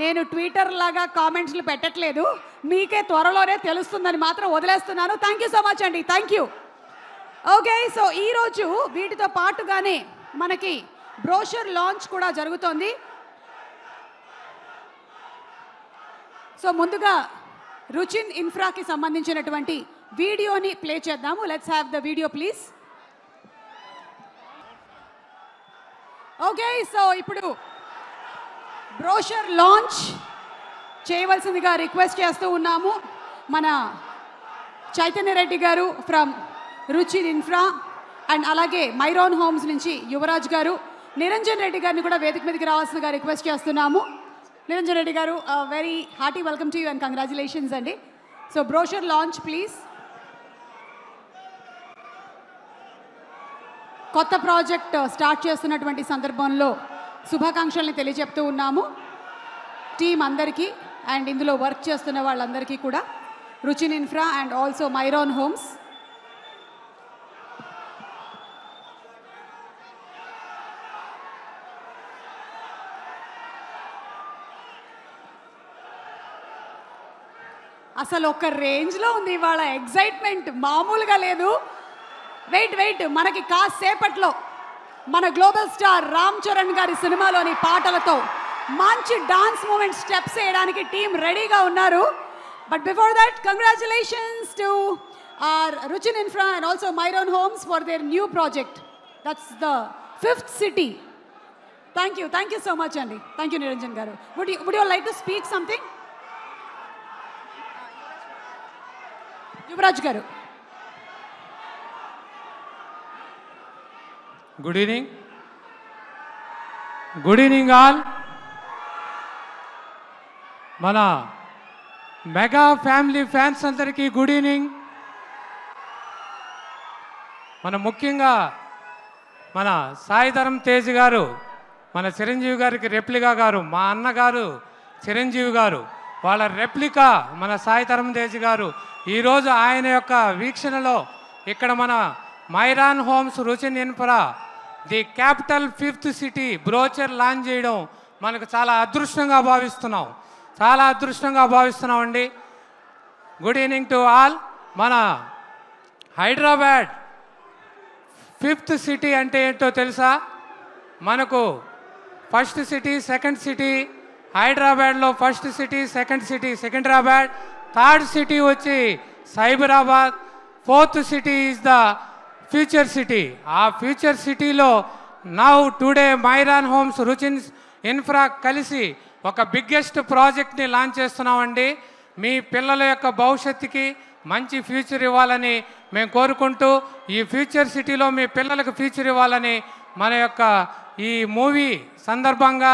నేను ట్విట్టర్ లాగా కామెంట్స్లు పెట్టట్లేదు, మీకే త్వరలోనే తెలుస్తుందని మాత్రం వదిలేస్తున్నాను. థ్యాంక్ యూ సో మచ్ అండి, థ్యాంక్ యూ. ఓకే, సో ఈరోజు వీటితో పాటుగానే మనకి బ్రోషర్ లాంచ్ కూడా జరుగుతోంది. సో ముందుగా రుచిన్ ఇన్ఫ్రాకి సంబంధించినటువంటి వీడియోని ప్లే చేద్దాము. Let's have the video please. Okay, so ఇప్పుడు బ్రోషర్ లాంచ్ చేయవలసిందిగా రిక్వెస్ట్ చేస్తూ ఉన్నాము. మన చైతన్య రెడ్డి గారు ఫ్రమ్ రుచిన్ ఇన్ఫ్రా అండ్ అలాగే మైరాన్ హోమ్స్ నుంచి యువరాజ్ గారు, నిరంజన్ రెడ్డి గారిని కూడా వేదిక మీదకి రావాల్సిందిగా రిక్వెస్ట్ చేస్తున్నాము. నిరంజన్ రెడ్డి గారు, very hearty welcome to you and congratulations అండి. So brochure launch please. కొత్త ప్రాజెక్ట్ స్టార్ట్ చేస్తున్నటువంటి సందర్భంలో శుభాకాంక్షల్ని తెలియజెప్తూ ఉన్నాము టీం అందరికీ అండ్ ఇందులో వర్క్ చేస్తున్న వాళ్ళందరికీ కూడా, Ruchin infra and also Myron homes. అసలు ఒక రేంజ్లో ఉంది ఇవాళ, ఎగ్జైట్మెంట్ మామూలుగా లేదు. వెయిట్ మనకి కాసేపట్లో మన గ్లోబల్ స్టార్ రామ్ చరణ్ గారి సినిమాలోని పాటలతో మంచి డాన్స్ మూమెంట్ స్టెప్స్ వేయడానికి టీం రెడీగా ఉన్నారు. But before that, congratulations to our Ruchin infra and also Myron homes for their new project. That's the 5th city. Thank you so much అండి. థ్యాంక్ యూ నిరంజన్ గారు. Would you like to speak something? Yuvraj గారు. Good evening all. మన mega family fans అందరికీ good evening. ముఖ్యంగా మన సాయిధరం తేజ్ గారు, మన చిరంజీవి గారికి రెప్లికా గారు, మా అన్నగారు చిరంజీవి గారు, వాళ్ళ రెప్లికా మన సాయిధరం తేజ్ గారు ఈరోజు ఆయన యొక్క వీక్షణలో ఇక్కడ మన Myron homes Ruchin infra the capital 5th city brochure launch చేయడం మనకు చాలా అదృష్టంగా భావిస్తున్నామండి. Good evening to all. మన హైదరాబాద్ 5th సిటీ అంటే ఏంటో తెలుసా? మనకు ఫస్ట్ సిటీ, సెకండ్ సిటీ. హైదరాబాద్లో first city, second city Secunderabad, third city వచ్చి Cyberabad, 4th city is the future city. ఆ ఫ్యూచర్ సిటీలో today Myron homes Ruchin infra కలిసి ఒక బిగ్గెస్ట్ ప్రాజెక్ట్ని లాంచ్ చేస్తున్నామండి. మీ పిల్లల యొక్క భవిష్యత్తుకి మంచి ఫ్యూచర్ ఇవ్వాలని మేము కోరుకుంటూ, ఈ ఫ్యూచర్ సిటీలో మీ పిల్లలకు ఫ్యూచర్ ఇవ్వాలని మన యొక్క ఈ మూవీ సందర్భంగా,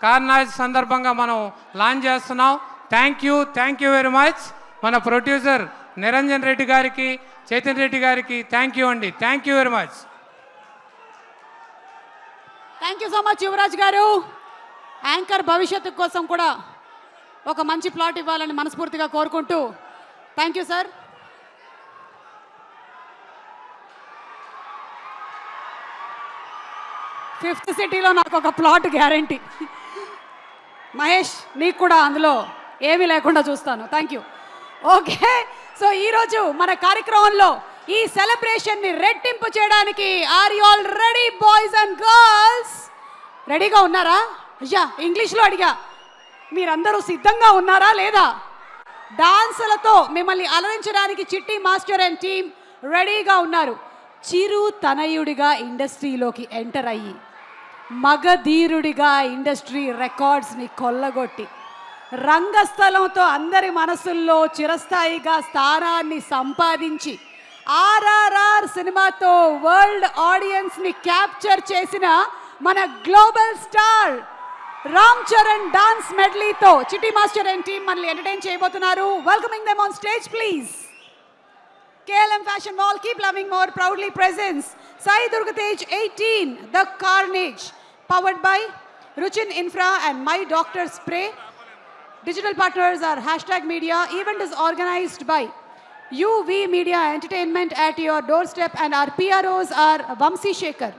కార్నాజ్ సందర్భంగా మనం లాంచ్ చేస్తున్నాం. Thank you very much. మన ప్రొడ్యూసర్ నిరంజన్ రెడ్డి గారికి, చైతన్య రెడ్డి గారికి థ్యాంక్ యూ అండి. Thank you very much. Thank you so much Yuvraj గారు. యాంకర్ భవిష్యత్తు కోసం కూడా ఒక మంచి ప్లాట్ ఇవ్వాలని మనస్ఫూర్తిగా కోరుకుంటూ థ్యాంక్ యూ సార్. ఫిఫ్త్ సిటీలో నాకు ఒక ప్లాట్ గ్యారంటీ. మహేష్, నీకు కూడా అందులో ఏమీ లేకుండా చూస్తాను. Thank you. ఓకే, సో ఈరోజు మన కార్యక్రమంలో ఈ సెలబ్రేషన్ని రెట్టింపు చేయడానికి are you all ready boys and girls? రెడీగా ఉన్నారా? అయ్యా, ఇంగ్లీష్లో అడిగా. మీరందరూ సిద్ధంగా ఉన్నారా లేదా? డాన్సులతో మిమ్మల్ని అలరించడానికి చిట్టి మాస్టర్ అండ్ టీమ్ రెడీగా ఉన్నారు. చిరు తనయుడిగా ఇండస్ట్రీలోకి ఎంటర్ అయ్యి, మగధీరుడిగా ఇండస్ట్రీ రికార్డ్స్ని కొల్లగొట్టి, రంగస్థలంతో అందరి మనసుల్లో చిరస్థాయిగా స్థానాన్ని సంపాదించి, RRR సినిమాతో వరల్డ్ ఆడియన్స్ని క్యాప్చర్ చేసిన మన global star Ram Charan dance మెడ్లీతో చిట్టి మాస్టర్ అండ్ టీమ్ మనల్ని ఎంటర్టైన్ చేయబోతున్నారు. Welcoming them on stage please. KLM Fashion Mall, keep loving more, proudly presents Sai Durga Tej 18, The Carnage, powered by Ruchin Infra and My Doctor Spray. Digital partners are #media. Event is organized by UV Media Entertainment at your doorstep, and our PROs are Vamsi Shekhar.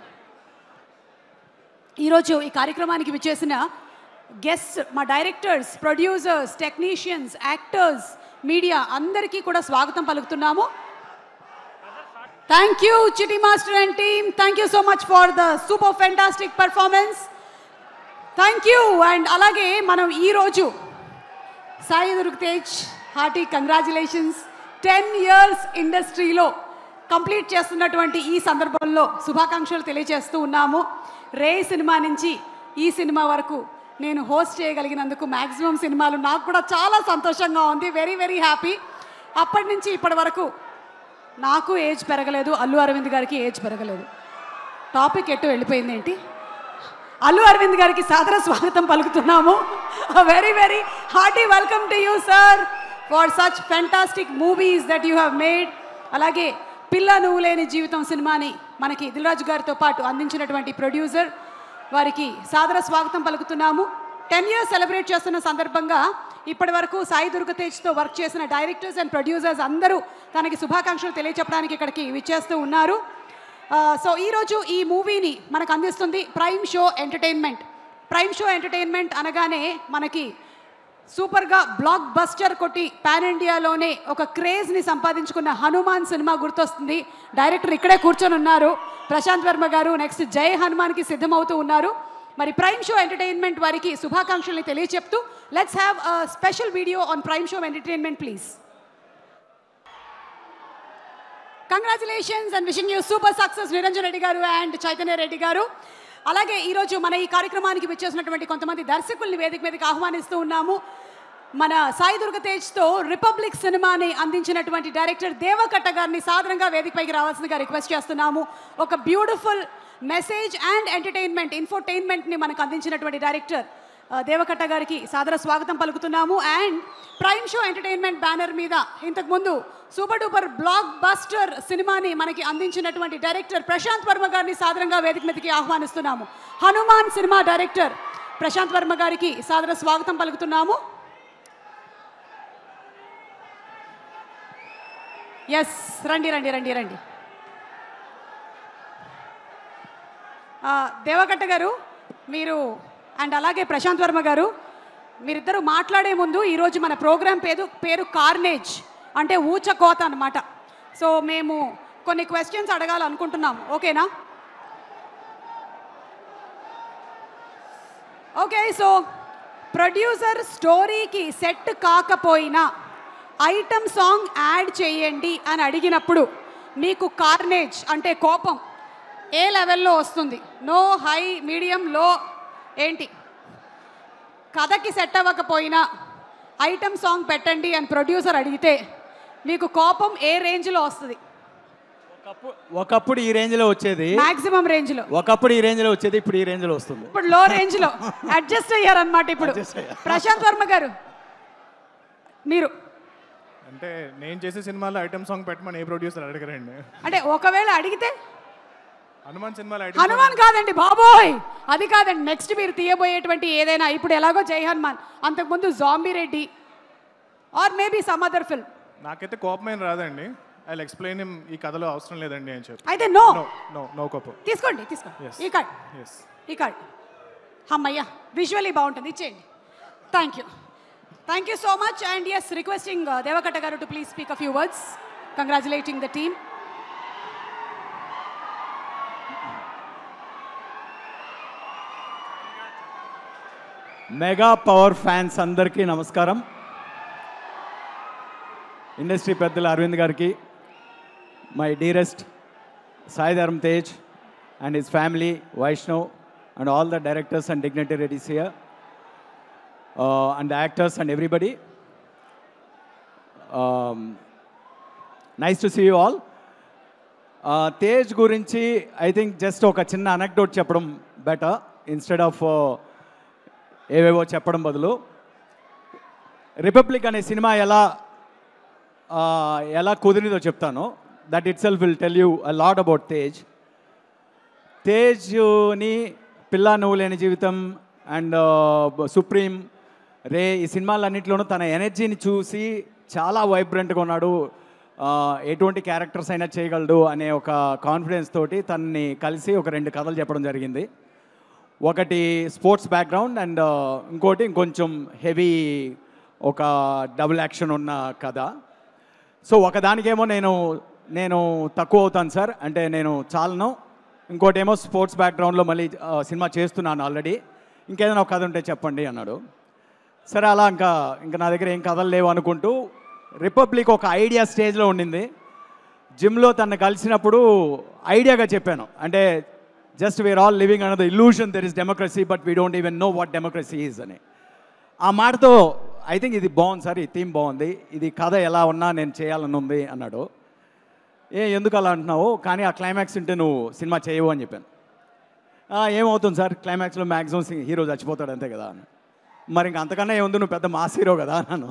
ఈరోజు ఈ కార్యక్రమానికి విచ్చేసిన guest, మా directors, producers, technicians, actors, media అందరికీ కూడా స్వాగతం పలుకుతున్నాము. Thank you చిట్టి master and team. Thank you so much for the super fantastic performance. Thank you. And అలాగే మనం ఈరోజు Sai Durga Tej hearty congratulations. 10 years ఇండస్ట్రీలో కంప్లీట్ చేస్తున్నటువంటి ఈ సందర్భంలో శుభాకాంక్షలు తెలియజేస్తూ ఉన్నాము. రే సినిమా నుంచి ఈ సినిమా వరకు నేను హోస్ట్ చేయగలిగినందుకు మ్యాక్సిమం సినిమాలు నాకు కూడా చాలా సంతోషంగా ఉంది. Very very happy. అప్పటి నుంచి ఇప్పటి వరకు నాకు ఏజ్ పెరగలేదు, అల్లు అరవింద్ గారికి ఏజ్ పెరగలేదు. టాపిక్ ఎటు వెళ్ళిపోయింది ఏంటి? అల్లు అరవింద్ గారికి సాదర స్వాగతం పలుకుతున్నాము. Very very hearty welcome to you sir for such fantastic movies that you have made. అలాగే పిల్ల నువ్వు లేని జీవితం సినిమాని మనకి దిల్రాజు గారితో పాటు అందించినటువంటి ప్రొడ్యూసర్ వారికి సాదర స్వాగతం పలుకుతున్నాము. 10 years సెలబ్రేట్ చేస్తున్న సందర్భంగా ఇప్పటి వరకు సాయి దుర్గ తేజ్తో వర్క్ చేసిన డైరెక్టర్స్ అండ్ ప్రొడ్యూసర్స్ అందరూ తనకి శుభాకాంక్షలు తెలియచెప్పడానికి ఇక్కడికి విచ్చేస్తూ ఉన్నారు. సో ఈరోజు ఈ మూవీని మనకు అందిస్తుంది prime show entertainment. Prime show entertainment అనగానే మనకి సూపర్గా బ్లాక్ బస్టర్ కొట్టి పాన్ ఇండియాలోనే ఒక క్రేజ్ని సంపాదించుకున్న హనుమాన్ సినిమా గుర్తొస్తుంది. డైరెక్టర్ ఇక్కడే కూర్చొని ఉన్నారు, ప్రశాంత్ వర్మ గారు. నెక్స్ట్ జై హనుమాన్కి సిద్ధమవుతూ ఉన్నారు. మరి ప్రైమ్ షో ఎంటర్టైన్మెంట్ వారికి శుభాకాంక్షల్ని తెలియచెప్తూ let's have a special video on prime show entertainment please. Congratulations and wishing you super success Niranjan Reddy గారు అండ్ చైతన్య రెడ్డి గారు. అలాగే ఈరోజు మన ఈ కార్యక్రమానికి విచ్చేసినటువంటి కొంతమంది దర్శకుల్ని వేదిక మీదకి ఆహ్వానిస్తూ ఉన్నాము. మన సాయి దుర్గ తేజ్తో రిపబ్లిక్ సినిమాని అందించినటువంటి డైరెక్టర్ దేవకట్ట గారిని సాధారణంగా వేదికపైకి రావాల్సిందిగా రిక్వెస్ట్ చేస్తున్నాము. ఒక బ్యూటిఫుల్ మెసేజ్ అండ్ ఎంటర్టైన్మెంట్ ఇన్ఫోటైన్మెంట్ని మనకు అందించినటువంటి డైరెక్టర్ దేవకట్ట గారికి సాదర స్వాగతం పలుకుతున్నాము. And prime show entertainment banner మీద ఇంతకుముందు సూపర్ డూపర్ బ్లాక్ బస్టర్ సినిమాని మనకి అందించినటువంటి డైరెక్టర్ ప్రశాంత్ వర్మ గారిని సాదరంగా వేదిక మీదకి ఆహ్వానిస్తున్నాము. హనుమాన్ సినిమా డైరెక్టర్ ప్రశాంత్ వర్మ గారికి సాదర స్వాగతం పలుకుతున్నాము. ఎస్, రండి రండి రండి రండి. దేవకట్ట గారు మీరు అండ్ అలాగే ప్రశాంత్ వర్మ గారు, మీరిద్దరూ మాట్లాడే ముందు ఈరోజు మన ప్రోగ్రామ్ పేరు కార్నేజ్, అంటే ఊచకోత అన్నమాట. సో మేము కొన్ని క్వశ్చన్స్ అడగాలనుకుంటున్నాం, ఓకేనా? ఓకే. సో ప్రొడ్యూసర్ స్టోరీకి సెట్ కాకపోయినా ఐటమ్ సాంగ్ యాడ్ చేయండి అని అడిగినప్పుడు మీకు కార్నేజ్ అంటే కోపం ఏ లెవెల్లో వస్తుంది? నో, హై, మీడియం, లో ఏంటి? కథకి సెట్ అవ్వకపోయినా ఐటమ్ సాంగ్ పెట్టండి అని ప్రొడ్యూసర్ అడిగితే మీకు కోపం ఏ రేంజ్లో వస్తుంది? ఒకప్పుడు ఈ రేంజ్లో వచ్చేది, మాక్సిమం రేంజ్లో. ఒకప్పుడు ఈ రేంజ్లో వచ్చేది, ఇప్పుడు ఈ రేంజ్లో వస్తుంది. ఇప్పుడు లో రేంజ్లో అడ్జస్ట్ అయ్యారనమాట. ఇప్పుడు ప్రశాంత్ వర్మ గారు మీరు అంటే నేను చేసే సినిమాలో ఐటమ్ సాంగ్ పెట్టమని ఏ ప్రొడ్యూసర్ అడగరండి. అంటే ఒకవేళ అడిగితే హనుమాన్ సినిమాలో హనుమాన్ కాదండి బాబోయ్, అది కాదండి. నెక్స్ట్ మీరు తీయబోయేటువంటి ఏదైనా, ఇప్పుడు ఎలాగో జై హనుమాన్, అంతకుముందు zombie Reddy or maybe some other film. నాకైతే కోపమైన రాదండి. ఐ విల్ ఎక్స్ప్లెయిన్ హిమ్, ఈ కథలో అవసరం లేదండి అని చెప్పి. అయితే నో నో నో కోపం. తీసుకోండి. ఈ కార్డ్, ఈ కార్డ్. అమ్మయ్యా, విజువల్లీ బాగుంటుంది, ఇచ్చేయండి. Thank you so much. And yes, requesting Devakatta గారు to please speak a few words congratulating the team. Mega power fans అందరికీ నమస్కారం. ఇండస్ట్రీ పెద్దలు అరవింద్ గారికి, my dearest Sai Dharam Tej and his family, Vaishnav and all the directors and dignitaries here, and the actors and everybody. Nice to see you all. Tej గురించి I think just ఒక చిన్న anecdote చెప్పడం better instead of ఏవేవో చెప్పడం బదులు. రిపబ్లిక్ అనే సినిమా ఎలా కుదిరిందో చెప్తాను. That itself will tell you a lot about Tej. తేజ్ని పిల్ల నువ్వు లేని జీవితం అండ్ సుప్రీం, రే, ఈ సినిమాలన్నింటిలోనూ తన ఎనర్జీని చూసి చాలా వైబ్రెంట్గా ఉన్నాడు, ఎటువంటి క్యారెక్టర్స్ అయినా చేయగలడు అనే ఒక కాన్ఫిడెన్స్ తోటి తనని కలిసి ఒక 2 కథలు చెప్పడం జరిగింది. ఒకటి స్పోర్ట్స్ బ్యాక్గ్రౌండ్ అండ్ ఇంకోటి ఇంకొంచెం హెవీ, ఒక డబుల్ యాక్షన్ ఉన్న కథ. సో ఒకదానికేమో నేను తక్కువ అవుతాను సార్, అంటే నేను చాలను. ఇంకోటేమో స్పోర్ట్స్ బ్యాక్గ్రౌండ్లో మళ్ళీ సినిమా చేస్తున్నాను ఆల్రెడీ, ఇంకేదైనా ఒక కథ ఉంటే చెప్పండి అన్నాడు. సరే, అలా ఇంకా నా దగ్గర ఏం కథలు లేవు అనుకుంటూ రిపబ్లిక్ ఒక ఐడియా స్టేజ్లో ఉండింది. జిమ్లో తను కలిసినప్పుడు ఐడియాగా చెప్పాను, అంటే just we're all living under the illusion there is democracy but we don't even know what democracy is అని. ఆ మాటతో ఐ థింక్ ఇది బాగుంది సార్, ఈ థీమ్ బాగుంది, ఇది కథ ఎలా ఉన్నా నేను చేయాలని ఉంది అన్నాడు. ఎందుకు అలా అంటున్నావు, కానీ ఆ క్లైమాక్స్ ఉంటే నువ్వు సినిమా చేయవు అని చెప్పాను. ఏమవుతుంది సార్, క్లైమాక్స్లో మ్యాక్సిమం హీరో చచ్చిపోతాడు అంతే కదా అని. మరి ఇంక అంతకన్నా ఏముంది, నువ్వు పెద్ద మాస్ హీరో కదా అన్నాను.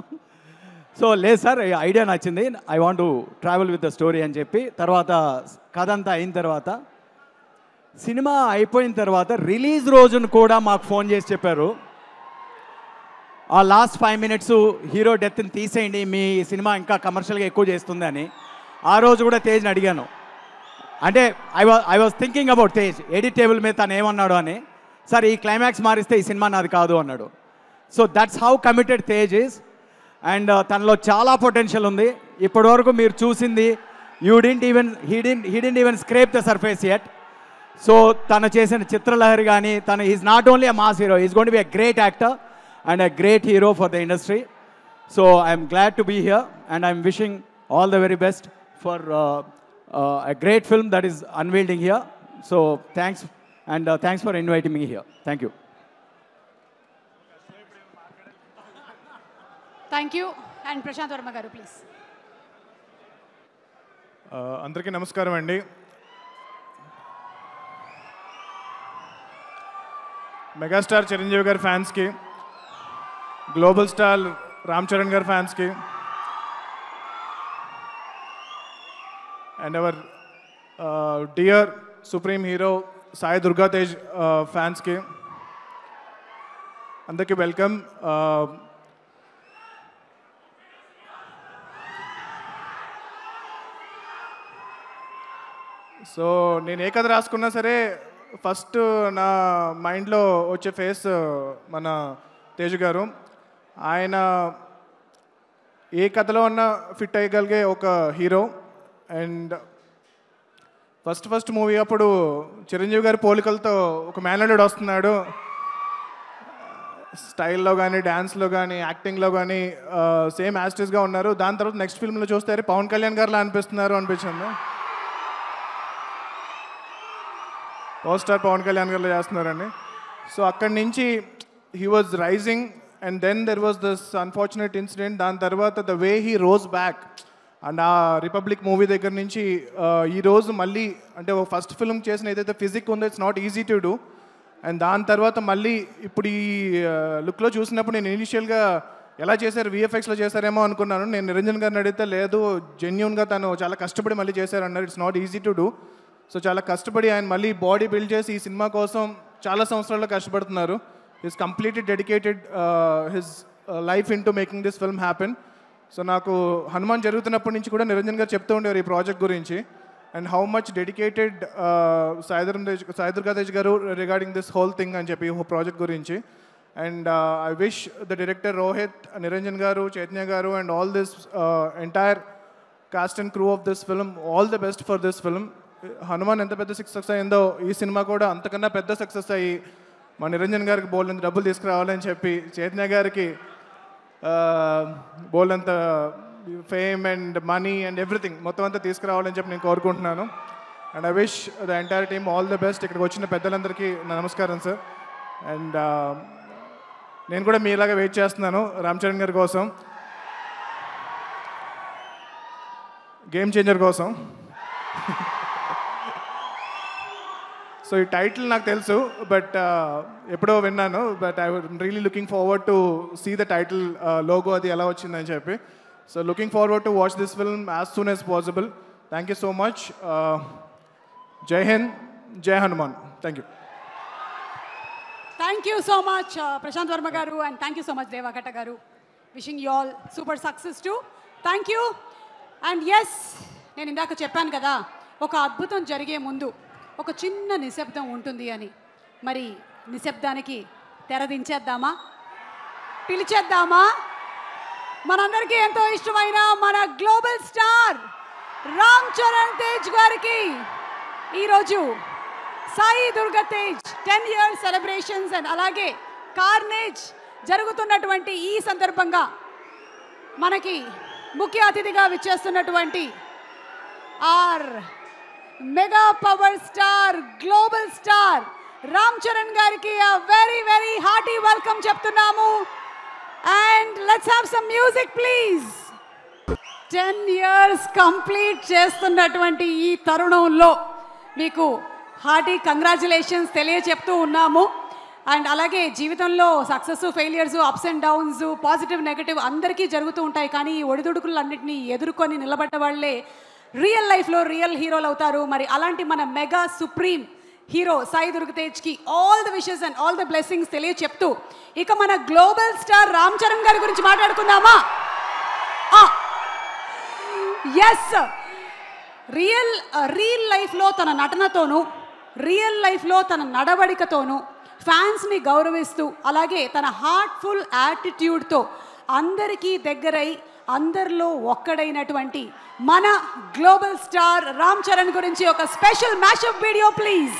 సో లేదు సార్ ఐడియా నచ్చింది, I want to travel with the story అని చెప్పి తర్వాత కథ అంతా అయిన తర్వాత సినిమా అయిపోయిన తర్వాత రిలీజ్ రోజున కూడా మాకు ఫోన్ చేసి చెప్పారు, ఆ లాస్ట్ 5 minutes హీరో డెత్ని తీసేయండి, మీ సినిమా ఇంకా కమర్షియల్గా ఎక్కువ చేస్తుంది అని. ఆ రోజు కూడా తేజ్ని అడిగాను, అంటే I was thinking about Tej, edit table మీద తను ఏమన్నాడు అని. సార్ ఈ క్లైమాక్స్ మారిస్తే ఈ సినిమా నాది కాదు అన్నాడు. So that's how committed Tej is. And తనలో చాలా పొటెన్షియల్ ఉంది. ఇప్పటివరకు మీరు చూసింది he didn't even scrape the surface yet. So తను చేసిన చిత్రలహరి కానీ తను is not only a mass hero, is going to be a great actor and a great hero for the industry. So I'm glad to be here and I'm wishing all the very best for a great film that is unveiling here. So thanks, and thanks for inviting me here. Thank you. Thank you. And Prashant Verma garu, please. అందరికీ నమస్కారం అండి. Megastar Chiranjeevi గారి ఫ్యాన్స్కి, global star Ram Charan గారి ఫ్యాన్స్కి, and our dear supreme hero Sai Durga Tej fans ki andaki welcome. So నేను ఏ కథ రాసుకున్నా సరే ఫస్ట్ నా మైండ్లో వచ్చే ఫేస్ మన తేజ్ గారు. ఆయన ఏ కథలో ఉన్నా ఫిట్ అయ్యగలిగే ఒక హీరో. అండ్ ఫస్ట్ మూవీ అప్పుడు చిరంజీవి గారి పోలికలతో ఒక మేనల్లుడు వస్తున్నాడు, స్టైల్లో కానీ డ్యాన్స్లో కానీ యాక్టింగ్లో కానీ సేమ్ యాస్టిస్గా ఉన్నారు. దాని తర్వాత నెక్స్ట్ ఫిల్మ్లో చూస్తే పవన్ కళ్యాణ్ గారిలా అనిపిస్తున్నారు అనిపించింది. పవర్ స్టార్ పవన్ కళ్యాణ్ గారిలో చేస్తున్నారండి. సో అక్కడి నుంచి he was rising and then there was this unfortunate incident. దాని తర్వాత the way he rose back and ఆ రిపబ్లిక్ మూవీ దగ్గర నుంచి ఈరోజు మళ్ళీ అంటే ఫస్ట్ ఫిల్మ్ చేసిన ఏదైతే ఫిజిక్ ఉందో it's not easy to do. And దాని తర్వాత మళ్ళీ ఇప్పుడు ఈ లుక్లో చూసినప్పుడు నేను ఇనిషియల్గా ఎలా చేశారు, విఎఫ్ఎక్స్లో చేశారేమో అనుకున్నాను. నేను నిరంజన్ గారిని అడిగితే లేదు, జెన్యూన్గా తను చాలా కష్టపడి మళ్ళీ చేశారన్నారు. It's not easy to do. So చాలా కష్టపడి ఆయన మళ్ళీ బాడీ బిల్డ్ చేసి ఈ సినిమా కోసం చాలా సంవత్సరాల్లో కష్టపడుతున్నారు. Is completely dedicated his life in to making this film happen. So నాకు హనుమాన్ జరుగుతున్నప్పటి నుంచి కూడా నిరంజన్ గారు చెప్తూ ఉండేవారు ఈ ప్రాజెక్ట్ గురించి and how much dedicated Sai Durga Tej గారు రిగార్డింగ్ దిస్ హోల్ థింగ్ అని చెప్పి ప్రాజెక్ట్ గురించి. And I wish the director Rohit, Niranjan గారు, చైతన్య గారు and all this entire cost and crew of this film all the best for this film. Hanuman ఎంత పెద్ద success అయిందో ఈ సినిమా కూడా అంతకన్నా పెద్ద సక్సెస్ అయ్యి మా నిరంజన్ గారికి బోల్డ్ డబ్బులు తీసుకురావాలని చెప్పి, చైతన్య గారికి బోల్డ్ అంత fame and money and everything మొత్తం అంతా తీసుకురావాలని చెప్పి నేను కోరుకుంటున్నాను. And I wish the entire team all the best. ఇక్కడికి వచ్చిన పెద్దలందరికీ నమస్కారం సార్. అండ్ నేను కూడా మీలాగా వెయిట్ చేస్తున్నాను రామ్ చరణ్ గారి కోసం, గేమ్ చేంజర్ కోసం. సో ఈ టైటిల్ నాకు తెలుసు బట్ ఎప్పుడో విన్నాను, but I really looking forward to see the title logo అది ఎలా వచ్చిందని చెప్పి. So looking forward to watch this film as soon as possible. Thank you so much. Jai Hind, Jai Hanuman. Thank you. Thank you so much, Prashant Verma garu, and thank you so much, Deva Ghatta garu. Wishing you all super success too. Thank you. And yes, నేను ఇందాక చెప్పాను కదా, ఒక అద్భుతం జరిగే ముందు ఒక చిన్న నిశ్శబ్దం ఉంటుంది అని. మరి నిశ్శబ్దానికి తెరదించేద్దామా, పిలిచేద్దామా? మనందరికీ ఎంతో ఇష్టమైన మన గ్లోబల్ స్టార్ రామ్ చరణ్ తేజ్ గారికి ఈరోజు Sai Durga Tej 10 years celebrations and అలాగే కార్నేజ్ జరుగుతున్నటువంటి ఈ సందర్భంగా మనకి ముఖ్య అతిథిగా విచ్చేస్తున్నటువంటి our mega power star global star Ram Charan గారికి వెరీ వెరీ హార్టీ వెల్కమ్ చెప్తున్నాము. And let's have some music please. 10 years complete చేస్తున్నటువంటి ఈ తరుణంలో మీకు హార్టీ కంగ్రాచులేషన్స్ తెలియచెప్తూ ఉన్నాము. అండ్ అలాగే జీవితంలో success failures ups and downs positive negative అందరికీ జరుగుతూ ఉంటాయి. కానీ ఈ ఒడిదుడుకులన్నింటినీ ఎదుర్కొని నిలబడ్డ వాళ్ళే రియల్ లైఫ్లో రియల్ హీరోలు అవుతారు. మరి అలాంటి మన mega supreme hero Sai Durga తేజ్కి all the wishes and all the blessings తెలియచెప్తూ ఇక మన గ్లోబల్ స్టార్ రామ్ చరణ్ గారి గురించి మాట్లాడుకుందామా? ఎస్, రియల్ లైఫ్లో తన నటనతోనూ రియల్ లైఫ్లో తన నడవడికతోనూ ఫ్యాన్స్ని గౌరవిస్తూ అలాగే తన హార్ట్ఫుల్ యాటిట్యూడ్తో అందరికీ దగ్గరై అందరిలో ఒక్కడైనటువంటి మన గ్లోబల్ స్టార్ రామ్ చరణ్ గురించి ఒక స్పెషల్ మ్యాషప్ వీడియో ప్లీజ్.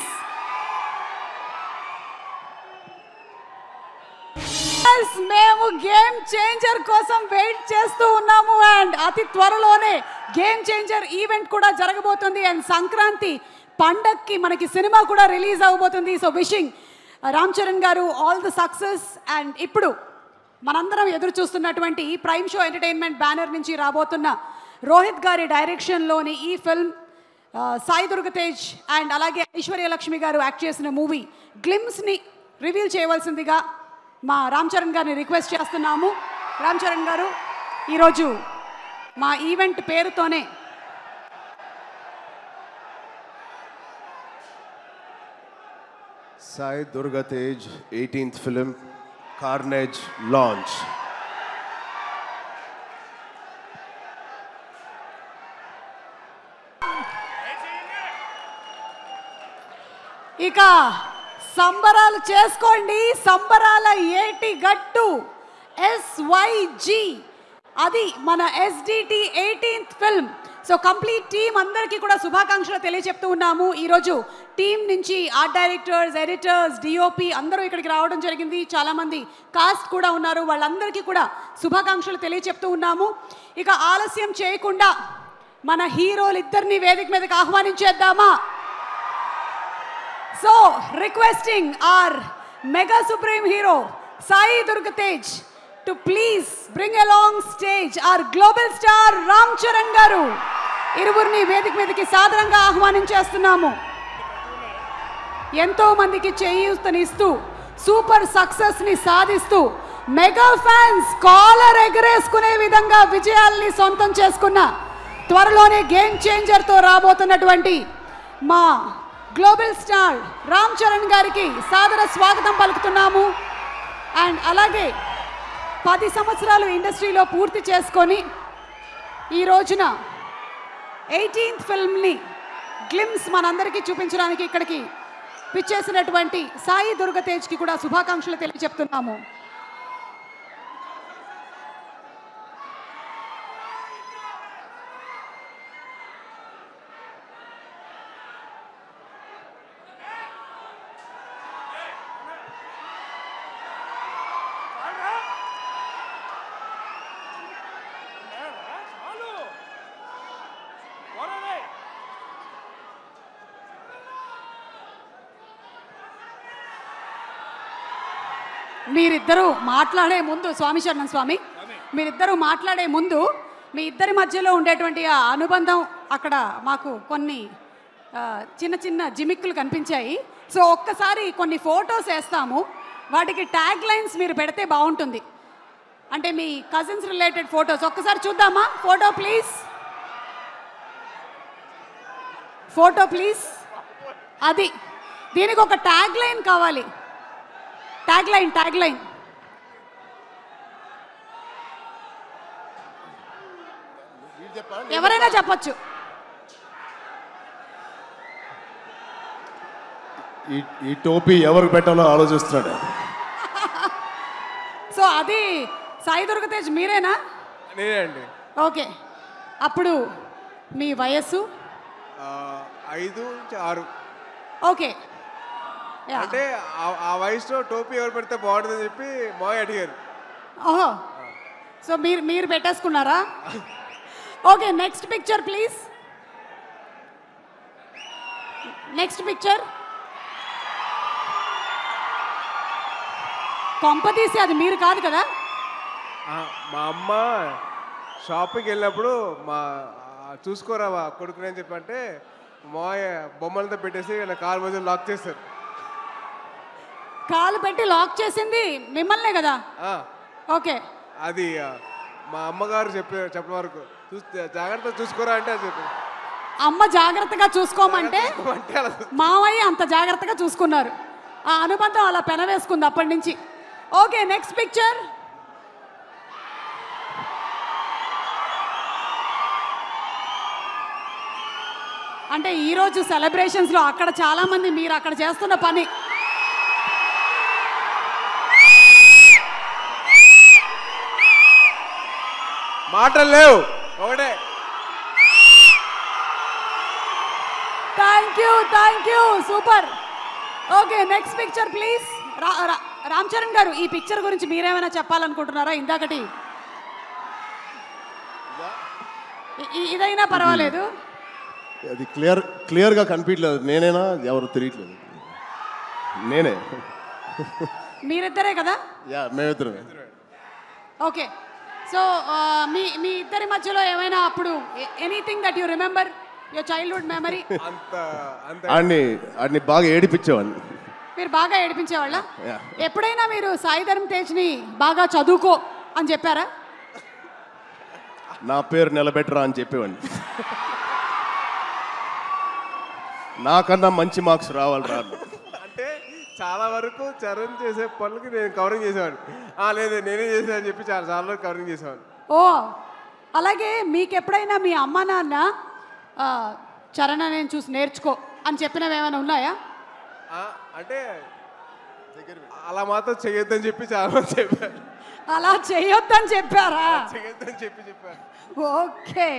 మేము గేమ్ చేంజర్ కోసం వెయిట్ చేస్తూ ఉన్నాము అండ్ అతి త్వరలోనే గేమ్ చేంజర్ ఈవెంట్ కూడా జరగబోతుంది అండ్ సంక్రాంతి పండక్కి మనకి సినిమా కూడా రిలీజ్ అవబోతుంది. సో విషింగ్ రామ్ చరణ్ గారు ఆల్ ద సక్సెస్. అండ్ ఇప్పుడు మనందరం ఎదురు చూస్తున్నటువంటి ప్రైమ్ షో ఎంటర్టైన్మెంట్ బ్యానర్ నుంచి రాబోతున్న రోహిత్ గారి డైరెక్షన్లోని ఈ ఫిల్మ్ సాయి దుర్గ తేజ్ అండ్ అలాగే ఐశ్వర్యలక్ష్మి గారు యాక్ట్ చేసిన మూవీ గ్లిమ్స్ని రివీల్ చేయవలసిందిగా మా రామ్ చరణ్ గారిని రిక్వెస్ట్ చేస్తున్నాము. రామ్ చరణ్ గారు ఈరోజు మా ఈవెంట్ పేరుతోనే Sai Durga Tej 18th film Carnage launch. ఇక సంబరాలు చేసుకోండి. సంబరాల ఏటి గట్టు SYG, అది మన SDT 18th film. So complete team అందరికీ కూడా శుభాకాంక్షలు తెలియజెప్తూ ఉన్నాము. ఈరోజు టీం నుంచి ఆర్ట్ డైరెక్టర్స్, ఎడిటర్స్, DOP అందరూ ఇక్కడికి రావడం జరిగింది. చాలామంది కాస్ట్ కూడా ఉన్నారు. వాళ్ళందరికీ కూడా శుభాకాంక్షలు తెలియజెప్తూ ఉన్నాము. ఇక ఆలస్యం చేయకుండా మన హీరోలు ఇద్దరిని వేదిక మీదకి ఆహ్వానించేద్దామా? So requesting our mega supreme hero Sai Durga Tej to please bring along stage our global star Ram Charan గారు. ఇరువురిని వేదిక మీదకి సాదరంగా ఆహ్వానించేస్తున్నాము. ఎంతో మందికి చేయూతనిస్తూ సూపర్ సక్సెస్ని సాధిస్తూ మెగా ఫ్యాన్స్ కాలర్ ఎగరేసుకునే విధంగా విజయాల్ని సొంతం చేసుకున్న త్వరలోనే గేమ్ చేంజర్తో రాబోతున్నటువంటి మా గ్లోబల్ స్టార్ రామ్ చరణ్ గారికి సాదర స్వాగతం పలుకుతున్నాము. అండ్ అలాగే 10 సంవత్సరాలు ఇండస్ట్రీలో పూర్తి చేసుకొని ఈ రోజున 18th ఫిల్మ్ని గ్లిమ్స్ మనందరికీ చూపించడానికి ఇక్కడికి పిచ్చేసినటువంటి సాయి దుర్గ తేజ్కి కూడా శుభాకాంక్షలు తెలియజెప్తున్నాము. మీరిద్దరూ మాట్లాడే ముందు స్వామి శరణం స్వామి, మీరిద్దరూ మాట్లాడే ముందు మీ ఇద్దరి మధ్యలో ఉండేటువంటి ఆ అనుబంధం అక్కడ మాకు కొన్ని చిన్న చిన్న జిమిక్కులు కనిపించాయి. సో ఒక్కసారి కొన్ని ఫొటోస్ వేస్తాము, వాటికి ట్యాగ్ లైన్స్ మీరు పెడితే బాగుంటుంది. అంటే మీ కజిన్స్ రిలేటెడ్ ఫొటోస్ ఒక్కసారి చూద్దామా? Photo please, photo please. అది దీనికి ఒక ట్యాగ్ లైన్ కావాలి. ట్యాగ్ లైన్ ఎవరైనా చెప్పొచ్చు. ఈ టోపీ ఎవరికి పెట్టాలో ఆలోచిస్తున్నాడు. సో అది సాయి దుర్గ తేజ్ మీరేనా? నేనండి. ఓకే, అప్పుడు మీ వయస్సు 5 నుంచి 6. ఓకే, అంటే ఆ వయసులో టోపీ ఎవరు పెడితే బాగుంటుందని చెప్పి మాయ అడిగారు. ఓహో, సో మీరు పెట్టేసుకున్నారా? Okay, next picture please. Next picture. కొంపతీసి అది మీరు కాదు కదా? మా అమ్మ షాపింగ్కి వెళ్ళినప్పుడు చూసుకోరా కొడుకుని అని చెప్పంటే మాయ బొమ్మలతో పెట్టేసి నా కార్ మధ్య లాక్ చేస్తారు. కాలు పెట్టి లాక్ చేసింది మిమ్మల్నే కదా? ఓకే. అది మా అమ్మగారు చెప్పిన వరకు జాగ్రత్తగా చూసుకోరా అంటే అది చెప్పి అమ్మ జాగ్రత్తగా చూసుకోమంటే మావయ్య అంత జాగ్రత్తగా చూసుకున్నారు. ఆ అనుబంధం అలా పెనవేసుకుంది అప్పటి నుంచి. Okay, next picture. అంటే ఈరోజు సెలబ్రేషన్స్లో అక్కడ చాలామంది మీరు అక్కడ చేస్తున్న పని మాటలు లేవు ఒకటే. Thank you super. Okay, next picture please. Ram Charan గారు, ఈ పిక్చర్ గురించి మీరేమైనా చెప్పాలనుకుంటున్నారా? ఇందాకటి ఇదైనా పర్వాలేదు. అది క్లియర్గా కనిపించలేదు. నేనేనా ఎవరు తెలియట్లేదు. నేనే. మీరిద్దరే కదా? యా, మేమిద్దరమే. ఓకే, సో మీ ఇద్దరి మధ్యలో ఏమైనా అప్పుడు anything that you remember your childhood memory? ఆడిని బాగా ఏడిపించేవాడిని. మీరు బాగా ఏడిపించేవాళ్ళ? ఎప్పుడైనా మీరు సాయి ధరమ్ తేజ్ని బాగా చదువుకో అని చెప్పారా? నా పేరు నిలబెట్టరా అని చెప్పేవాడిని. నాకన్నా మంచి మార్క్స్ రావాలి రా. అంటే చాలా వరకు చరణ్ చేసే పనులకి నేను కవరింగ్ చేసేవాడిని. లేదు నేనే చేసా అని చెప్పి చాలా కవరింగ్ చేసేవాడిని. ఓ, అలాగే మీకు ఎప్పుడైనా మీ అమ్మ నాన్న చరణ్ నేను చూసి నేర్చుకో అని చెప్పినవి ఏమైనా ఉన్నాయా? అంటే అలా మాత్రం చెయ్యొద్దని చెప్పి చాలా మంది చెప్పారు. అలా చెయ్యొద్దని చెప్పారా? చెయ్యొద్దని చెప్పారు. ఓకే,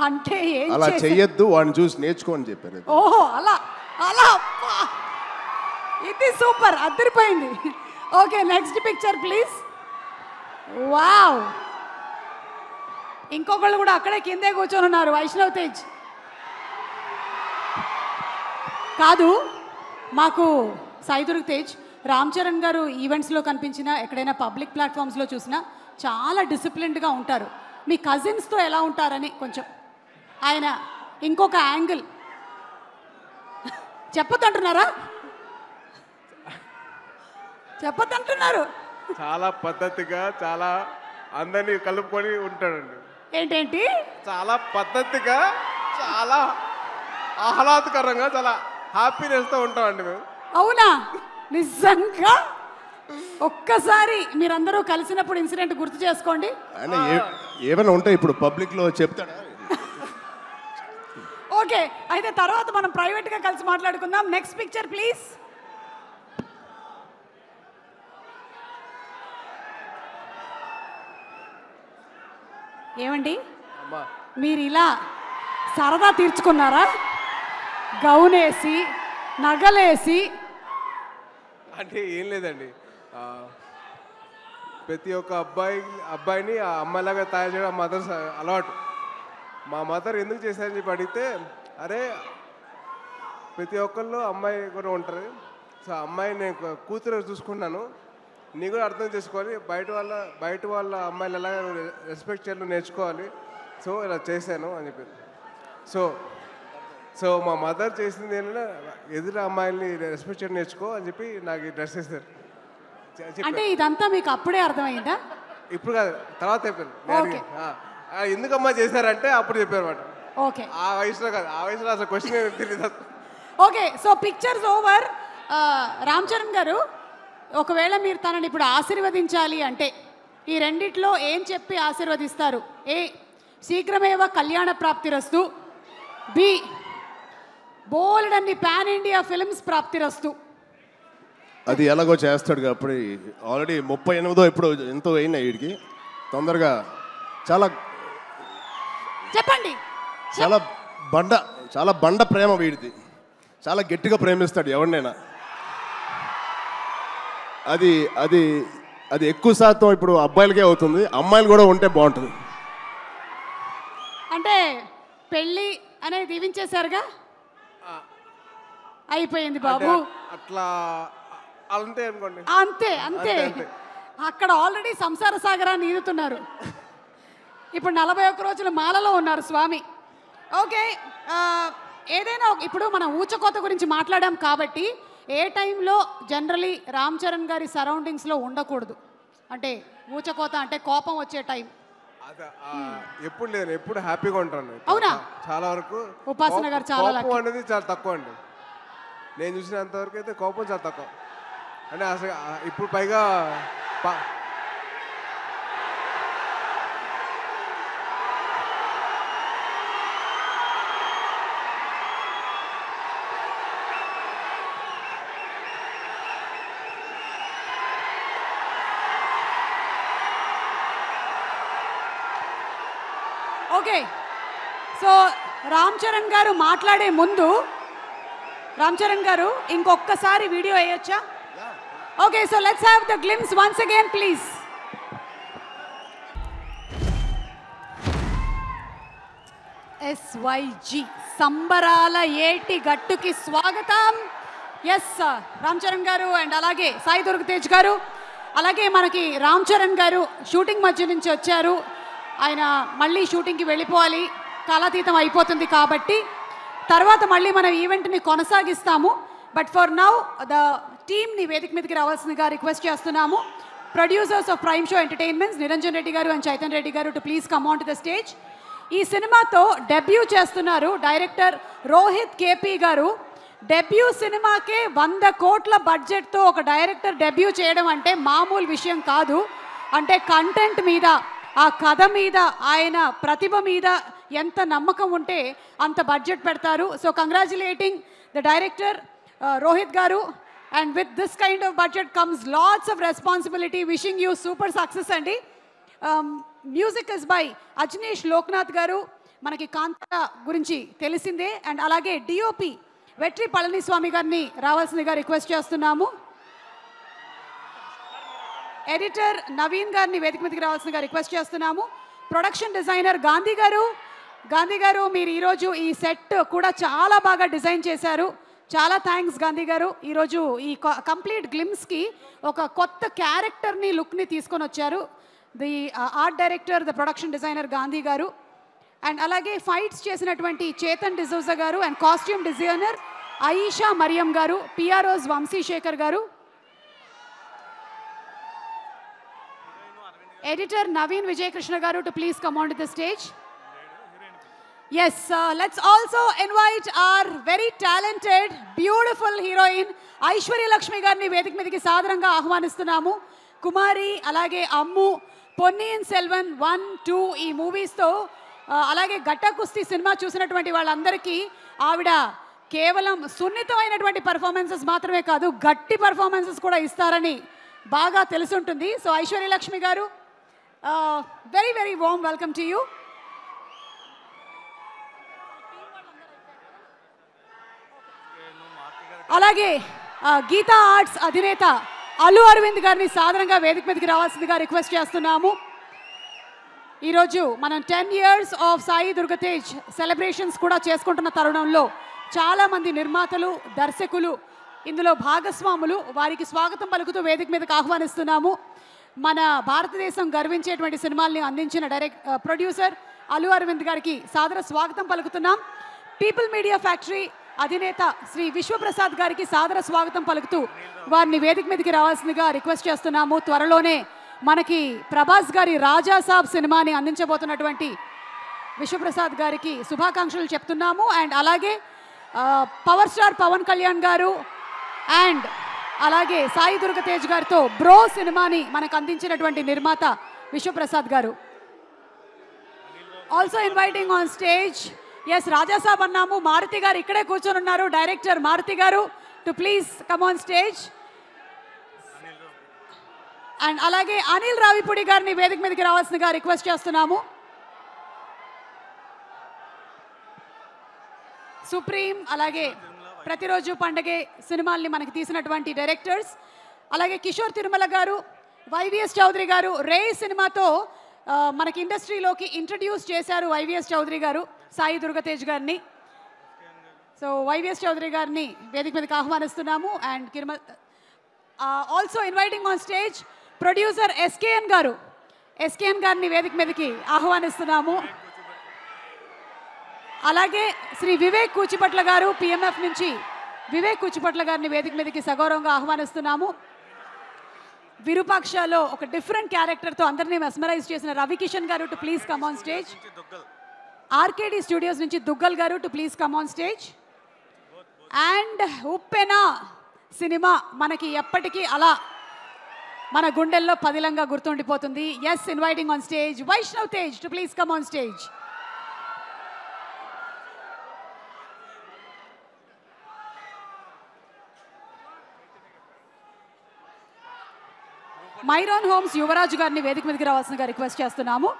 అంటే అలా చెయ్యొద్దు, వాడిని చూసి నేర్చుకో అని చెప్పారు. ఓహో, అలా అలా. ఇది సూపర్, అదిరిపోయింది. Okay, next picture please. Wow, ఇంకొకళ్ళు కూడా అక్కడే కిందే కూర్చొని ఉన్నారు. వైష్ణవ్ తేజ్ కాదు, మాకు సాయి దుర్గ్ తేజ్. రామ్ చరణ్ గారు ఈవెంట్స్లో కనిపించినా, ఎక్కడైనా పబ్లిక్ ప్లాట్ఫామ్స్లో చూసినా చాలా డిసిప్లిన్డ్గా ఉంటారు. మీ కజిన్స్తో ఎలా ఉంటారని కొంచెం ఆయన ఇంకొక యాంగిల్ చెప్పొద్దంటున్నారా? చెప్పొద్దంటున్నారు. చాలా పద్ధతిగా, చాలా అందరినీ కలుపుకొని ఉంటాడండి. ఏంటేంటి? చాలా పద్ధతిగా, చాలా ఆహ్లాదకరంగా, చాలా హ్యాపీనెస్తో ఉంటామండి మేము. అవునా? నిజంగా ఒక్కసారి మీరందరూ కలిసినప్పుడు ఇన్సిడెంట్ గుర్తు చేసుకోండి. ఏమైనా ఉంటే ఇప్పుడు పబ్లిక్లో చెప్తాడా? ఓకే, అయితే తర్వాత మనం ప్రైవేట్గా కలిసి మాట్లాడుకుందాం. Next picture please. ఏమండి, మీరు ఇలా సరదా తీర్చుకున్నారా? గౌనేసి నగలేసి? అంటే ఏం లేదండి, ప్రతి ఒక్క అబ్బాయిని ఆ అమ్మాయిలాగా తయారు చేయడం మదర్ అలవాటు. మా మదర్ ఎందుకు చేశారని చెప్పి అడిగితే, అరే ప్రతి ఒక్కళ్ళు అమ్మాయి కూడా ఉంటారు, సో అమ్మాయి నేను కూతురు చూసుకున్నాను, నీ కూడా అర్థం చేసుకోవాలి, బయట వాళ్ళ అమ్మాయిలు ఎలాగ రెస్పెక్ట్ చేయాలో నేర్చుకోవాలి, సో ఇలా చేశాను అని చెప్పారు. సో మా మదర్ చేసింది ఏంటంటే, ఎదురు అమ్మాయిల్ని రెస్పెక్ట్ చేయడం నేర్చుకో అని చెప్పి నాకు ఈ డ్రెస్ చేశారు. అంటే ఇదంతా మీకు అప్పుడే అర్థమైందా? ఇప్పుడు కాదు, తర్వాత చెప్పారు. ఎందుకమ్మా చేశారంటే అప్పుడు చెప్పారు మాట. ఓకే, ఆ వయసులో కాదు, ఆ వయసులో అసలు క్వశ్చన్ తెలియదు. Okay, so pictures over. Ram Charan గారు, ఒకవేళ మీరు తనని ఇప్పుడు ఆశీర్వదించాలి అంటే ఈ రెండిట్లో ఏం చెప్పి ఆశీర్వదిస్తారు? ఏ, శీఘ్రమేవ కళ్యాణ ప్రాప్తిరస్తు. బి, బోల్డ్ అన్ని పాన్ ఇండియా ఫిల్మ్స్ ప్రాప్తిరస్తు. అది ఎలాగో చేస్తాడు కాబట్టి. ఆల్రెడీ 38 ఎప్పుడు ఎంతో అయినా వీడికి తొందరగా. చాలా చెప్పండి. చాలా బండ ప్రేమ వీడిది. చాలా గట్టిగా ప్రేమిస్తాడు ఎవరినైనా. అది అది అది ఎక్కువ శాతం ఇప్పుడు అబ్బాయిలకే అవుతుంది, అమ్మాయిలు కూడా ఉంటే బాగుంటుంది. అంటే పెళ్ళి అనేది దీవించేశారుగా, అయిపోయింది బాబు. అట్లా అంతే అనుకోండి. అంతే అంతే. అక్కడ ఆల్రెడీ సంసార సాగరాన్ని ఈదుతున్నారు. ఇప్పుడు 41 రోజుల మాలలో ఉన్నారు స్వామి. ఓకే, ఏదైనా ఇప్పుడు మనం ఊచకోత గురించి మాట్లాడాం కాబట్టి ఏ టైంలో జనరలీ రామ్ చరణ్ గారి సరౌండింగ్స్లో ఉండకూడదు? అంటే ఊచకోత అంటే కోపం వచ్చే టైం. ఎప్పుడు లేదు, ఎప్పుడు హ్యాపీగా ఉంటాను. అవునా? చాలా వరకు ఉపాసన గారు చాలా కోపం అనేది చాలా తక్కువ అండి. నేను చూసినంత వరకు అయితే కోపం చాలా తక్కువ. అంటే అసలు ఇప్పుడు పైగా ఓకే, సో రామ్ చరణ్ గారు మాట్లాడే ముందు రామ్ చరణ్ గారు ఇంకొకసారి వీడియో వేయొచ్చా? Okay, so let's have the glimpse once again please. SYG Sambarala ఏటి గట్టుకి స్వాగతం. ఎస్ రామ్ చరణ్ గారు అండ్ అలాగే సాయి దుర్గ తేజ్ గారు, అలాగే మనకి రామ్ చరణ్ గారు షూటింగ్ మధ్య నుంచి వచ్చారు. ఆయన మళ్ళీ షూటింగ్కి వెళ్ళిపోవాలి, కాలాతీతం అయిపోతుంది కాబట్టి తర్వాత మళ్ళీ మనం ఈవెంట్ని కొనసాగిస్తాము. బట్ ఫర్ నౌ ద టీమ్ని వేదిక మీదకి రావాల్సిందిగా రిక్వెస్ట్ చేస్తున్నాము. Producers of prime show entertainments Niranjan Reddy గారు అండ్ చైతన్ రెడ్డి గారు to please come on to the stage. ఈ సినిమాతో డెబ్యూ చేస్తున్నారు డైరెక్టర్ రోహిత్ కేపీ గారు. డెబ్యూ సినిమాకే 100 కోట్ల బడ్జెట్తో ఒక డైరెక్టర్ డెబ్యూ చేయడం అంటే మామూలు విషయం కాదు. అంటే కంటెంట్ మీద, ఆ కథ మీద, ఆయన ప్రతిభ మీద ఎంత నమ్మకం ఉంటే అంత బడ్జెట్ పెడతారు. So congratulating the director Rohit గారు. And with this kind of budget comes lots of responsibility. Wishing you super success అండి. Music is by Ajaneesh Loknath గారు. మనకి కాంతార గురించి తెలిసిందే. అండ్ అలాగే డిఓపి వెట్రి పళనిస్వామి గారిని రావాల్సిందిగా రిక్వెస్ట్ చేస్తున్నాము. ఎడిటర్ నవీన్ గారిని వేదిక మీదకి రావాల్సిందిగా రిక్వెస్ట్ చేస్తున్నాము. ప్రొడక్షన్ డిజైనర్ గాంధీ గారు. గాంధీ గారు, మీరు ఈరోజు ఈ సెట్ కూడా చాలా బాగా డిజైన్ చేశారు. చాలా థ్యాంక్స్ గాంధీ గారు. ఈరోజు ఈ కంప్లీట్ గ్లిమ్స్కి ఒక కొత్త క్యారెక్టర్ని, లుక్ని తీసుకొని వచ్చారు. The art director, the production designer Gandhi గారు. అండ్ అలాగే ఫైట్స్ చేసినటువంటి చేతన్ డిజోజా గారు and costume designer Ayesha Mariam గారు, పిఆర్ఓస్ వంశీశేఖర్ గారు, ఎడిటర్ నవీన్ విజయకృష్ణ గారు to please come on to the stage. Yes, let's also invite our very talented, beautiful heroine Aishwarya Lakshmi గారిని వేదిక మీదకి సాదరంగా ఆహ్వానిస్తున్నాము. కుమారి, అలాగే అమ్ము, పొన్నియిన్ సెల్వన్ 1, 2 ఈ మూవీస్తో, అలాగే గట్టా కుస్తీ సినిమా చూసినటువంటి వాళ్ళందరికీ ఆవిడ కేవలం సున్నితమైనటువంటి పర్ఫార్మెన్సెస్ మాత్రమే కాదు, గట్టి పర్ఫార్మెన్సెస్ కూడా ఇస్తారని బాగా తెలుసుంటుంది. సో ఐశ్వర్య లక్ష్మి గారు, very very warm welcome to you. అలాగే గీతా ఆర్ట్స్ అధినేత అల్లు అరవింద్ గారిని సాధారణంగా వేదిక మీదకి రావాల్సిందిగా రిక్వెస్ట్ చేస్తున్నాము. ఈరోజు మనం 10 years of Sai Durga Tej celebrations కూడా చేసుకుంటున్న తరుణంలో చాలామంది నిర్మాతలు, దర్శకులు ఇందులో భాగస్వాములు. వారికి స్వాగతం పలుకుతూ వేదిక మీదకి ఆహ్వానిస్తున్నాము. మన భారతదేశం గర్వించేటువంటి సినిమాల్ని అందించిన ప్రొడ్యూసర్ అల్లు అరవింద్ గారికి సాదర స్వాగతం పలుకుతున్నాం. పీపుల్ మీడియా ఫ్యాక్టరీ అధినేత శ్రీ విశ్వప్రసాద్ గారికి సాదర స్వాగతం పలుకుతూ వారిని వేదిక మీదకి రావాల్సిందిగా రిక్వెస్ట్ చేస్తున్నాము. త్వరలోనే మనకి ప్రభాస్ గారి రాజా సాబ్ సినిమాని అందించబోతున్నటువంటి విశ్వప్రసాద్ గారికి శుభాకాంక్షలు చెప్తున్నాము. అండ్ అలాగే పవర్ స్టార్ పవన్ కళ్యాణ్ గారు అండ్ అలాగే సాయి దుర్గ తేజ్ గారితో బ్రో సినిమాని మనకు అందించినటువంటి నిర్మాత విశ్వప్రసాద్ గారు. Also inviting on stage, yes Raja Saab అన్నాము, మారుతి గారు ఇక్కడే కూర్చొని ఉన్నారు. డైరెక్టర్ మారుతి గారు to please come on stage. And అలాగే అనిల్ రావిపూడి గారిని వేదిక మీదకి రావాల్సిందిగా రిక్వెస్ట్ చేస్తున్నాము. సుప్రీం, అలాగే ప్రతిరోజు పండగే సినిమాల్ని మనకి తీసినటువంటి డైరెక్టర్స్, అలాగే కిషోర్ తిరుమల గారు, వైవిఎస్ చౌదరి గారు రే సినిమాతో మనకి ఇండస్ట్రీలోకి ఇంట్రడ్యూస్ చేశారు వైవిఎస్ చౌదరి గారు సాయి దుర్గ తేజ్ గారిని. సో వైవిఎస్ చౌదరి గారిని వేదిక మీదకి ఆహ్వానిస్తున్నాము. And also inviting on stage producer SKN గారు. ఎస్కేఎన్ గారిని వేదిక మీదకి ఆహ్వానిస్తున్నాము. అలాగే శ్రీ వివేక్ కూచిపట్ల గారు పిఎంఎఫ్ నుంచి వివేక్ కుచ్చిపట్ల గారిని వేదిక మీదకి సగౌరవంగా ఆహ్వానిస్తున్నాము. విరూపాక్షలో ఒక డిఫరెంట్ క్యారెక్టర్తో అందరినీ మెస్మరైజ్ చేసిన రవికిషన్ గారు to please come on stage. RKD studios నుంచి దుగ్గల్ గారు to please come on stage. అండ్ ఉప్పెన సినిమా మనకి ఎప్పటికీ అలా మన గుండెల్లో పదిలంగా గుర్తుండిపోతుంది. Yes, inviting on stage Vaishnav Tej to please come on stage. Myron homes Yuvaraju గారిని వేదిక మీదకి రావాల్సిందిగా రిక్వెస్ట్ చేస్తున్నాము.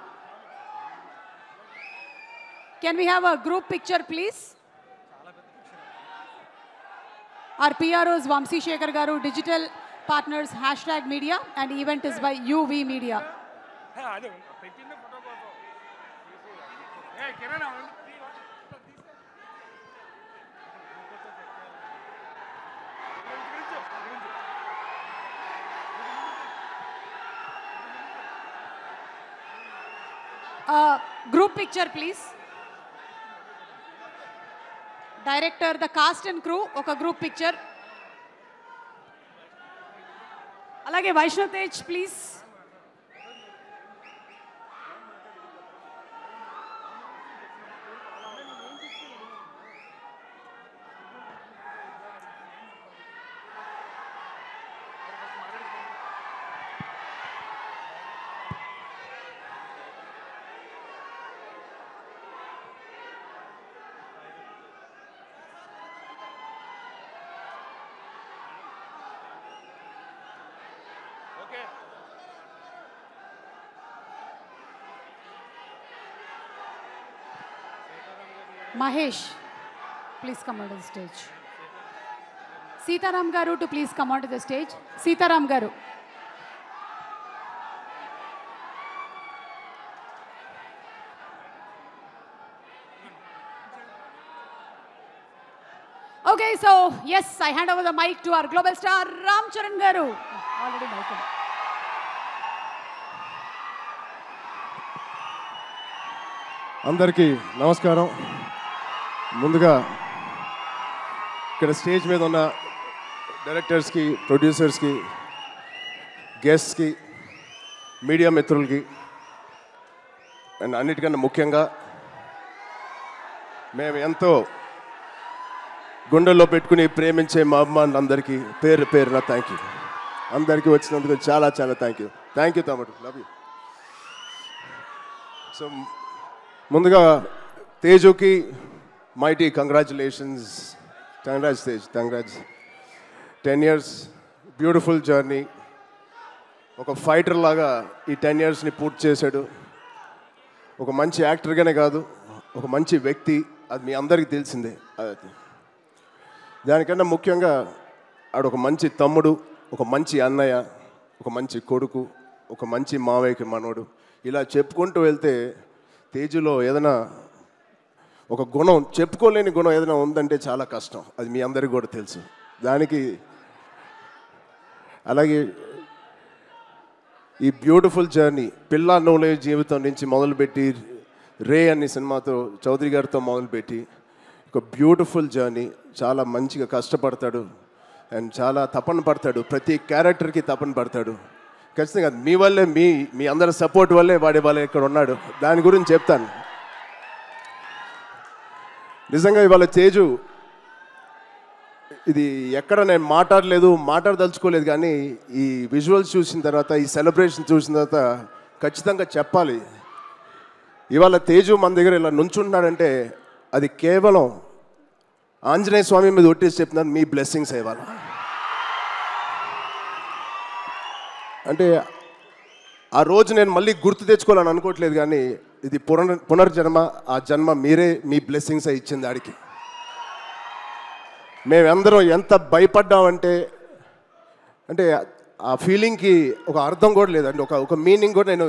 Can we have a group picture please? Our PROs Vamsi Shekar గారు, digital partners #media and event is by UV Media. Group picture please. Director, the cast and crew, oka group picture. Alage Vaishnav Tej please. Mahesh, please come onto the stage. Sitaram Garu to please come onto the stage. Sitaram Garu. Okay, so yes, I hand over the mic to our global star Ram Charan Garu. Already mic. అందరికీ నమస్కారం. ముందుగా ఇక్కడ stage మీద ఉన్న డైరెక్టర్స్కి, ప్రొడ్యూసర్స్కి, గెస్ట్స్కి, media మిత్రులకి and అన్నిటికన్నా ముఖ్యంగా మేము ఎంతో గుండెల్లో పెట్టుకుని ప్రేమించే మా అభిమానులందరికీ పేరు పేరున థ్యాంక్ యూ. అందరికీ వచ్చినందుకు చాలా చాలా థ్యాంక్ యూ తమ్ముడు, లవ్ యూ. సో ముందుగా తేజుకి mighty congratulations. Congrats Tej, congrats. 10 years beautiful journey. ఒక ఫైటర్ లాగా ఈ 10 yearsని పూర్తి చేశాడు. ఒక మంచి యాక్టర్గానే కాదు, ఒక మంచి వ్యక్తి, అది మీ అందరికీ తెలిసిందే. దానికన్నా ముఖ్యంగా ఆడు ఒక మంచి తమ్ముడు, ఒక మంచి అన్నయ్య, ఒక మంచి కొడుకు, ఒక మంచి మావయ్యకి మనోడు. ఇలా చెప్పుకుంటూ వెళ్తే తేజులో ఏదైనా ఒక గుణం, చెప్పుకోలేని గుణం ఏదైనా ఉందంటే చాలా కష్టం. అది మీ అందరికీ కూడా తెలుసు. దానికి అలాగే ఈ బ్యూటిఫుల్ జర్నీ పిల్లా నోలే జీవితం నుంచి మొదలుపెట్టి రే అనే సినిమాతో చౌదరి గారితో మొదలుపెట్టి ఒక బ్యూటిఫుల్ జర్నీ. చాలా మంచిగా కష్టపడతాడు అండ్ చాలా తపన పడతాడు. ప్రతి క్యారెక్టర్కి తపన పడతాడు. ఖచ్చితంగా మీ వల్లే, మీ అందరి సపోర్ట్ వల్లే వాడే వాళ్ళే ఇక్కడ ఉన్నాడు. దాని గురించి చెప్తాను. నిజంగా ఇవాళ తేజు ఇది ఎక్కడ నేను మాట్లాడదలుచుకోలేదు, కానీ ఈ విజువల్స్ చూసిన తర్వాత, ఈ సెలబ్రేషన్ చూసిన తర్వాత ఖచ్చితంగా చెప్పాలి. ఇవాళ తేజు మన దగ్గర ఇలా నుంచుంటున్నాడంటే అది కేవలం ఆంజనేయ స్వామి మీద ఒట్టేసి చెప్తున్నాను, మీ బ్లెస్సింగ్స్ ఇవాళ. అంటే ఆ రోజు నేను మళ్ళీ గుర్తు తెచ్చుకోవాలని అనుకోవట్లేదు, కానీ ఇది పునర్జన్మ. ఆ జన్మ మీరే, మీ బ్లెస్సింగ్స్ ఇచ్చింది ఆడికి. మేమందరం ఎంత భయపడ్డామంటే, అంటే ఆ ఫీలింగ్కి ఒక అర్థం కూడా లేదండి, ఒక మీనింగ్ కూడా నేను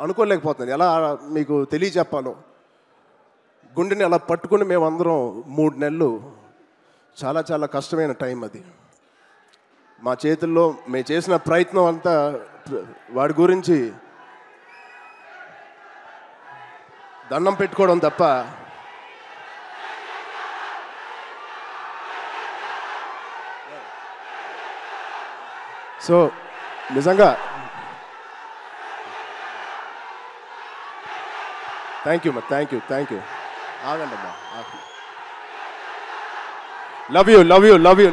అనుకోలేకపోతున్నాను. ఎలా మీకు తెలియచెప్పాలో. గుండెని అలా పట్టుకుని మేమందరం 3 నెలలు, చాలా చాలా కష్టమైన టైం అది. మా చేతుల్లో మేము చేసిన ప్రయత్నం అంతా వాడి గురించి దండం పెట్టుకోవడం తప్ప సో నిజంగా థ్యాంక్ యూ థ్యాంక్ యూ ఆగండి అమ్మా లవ్ యూ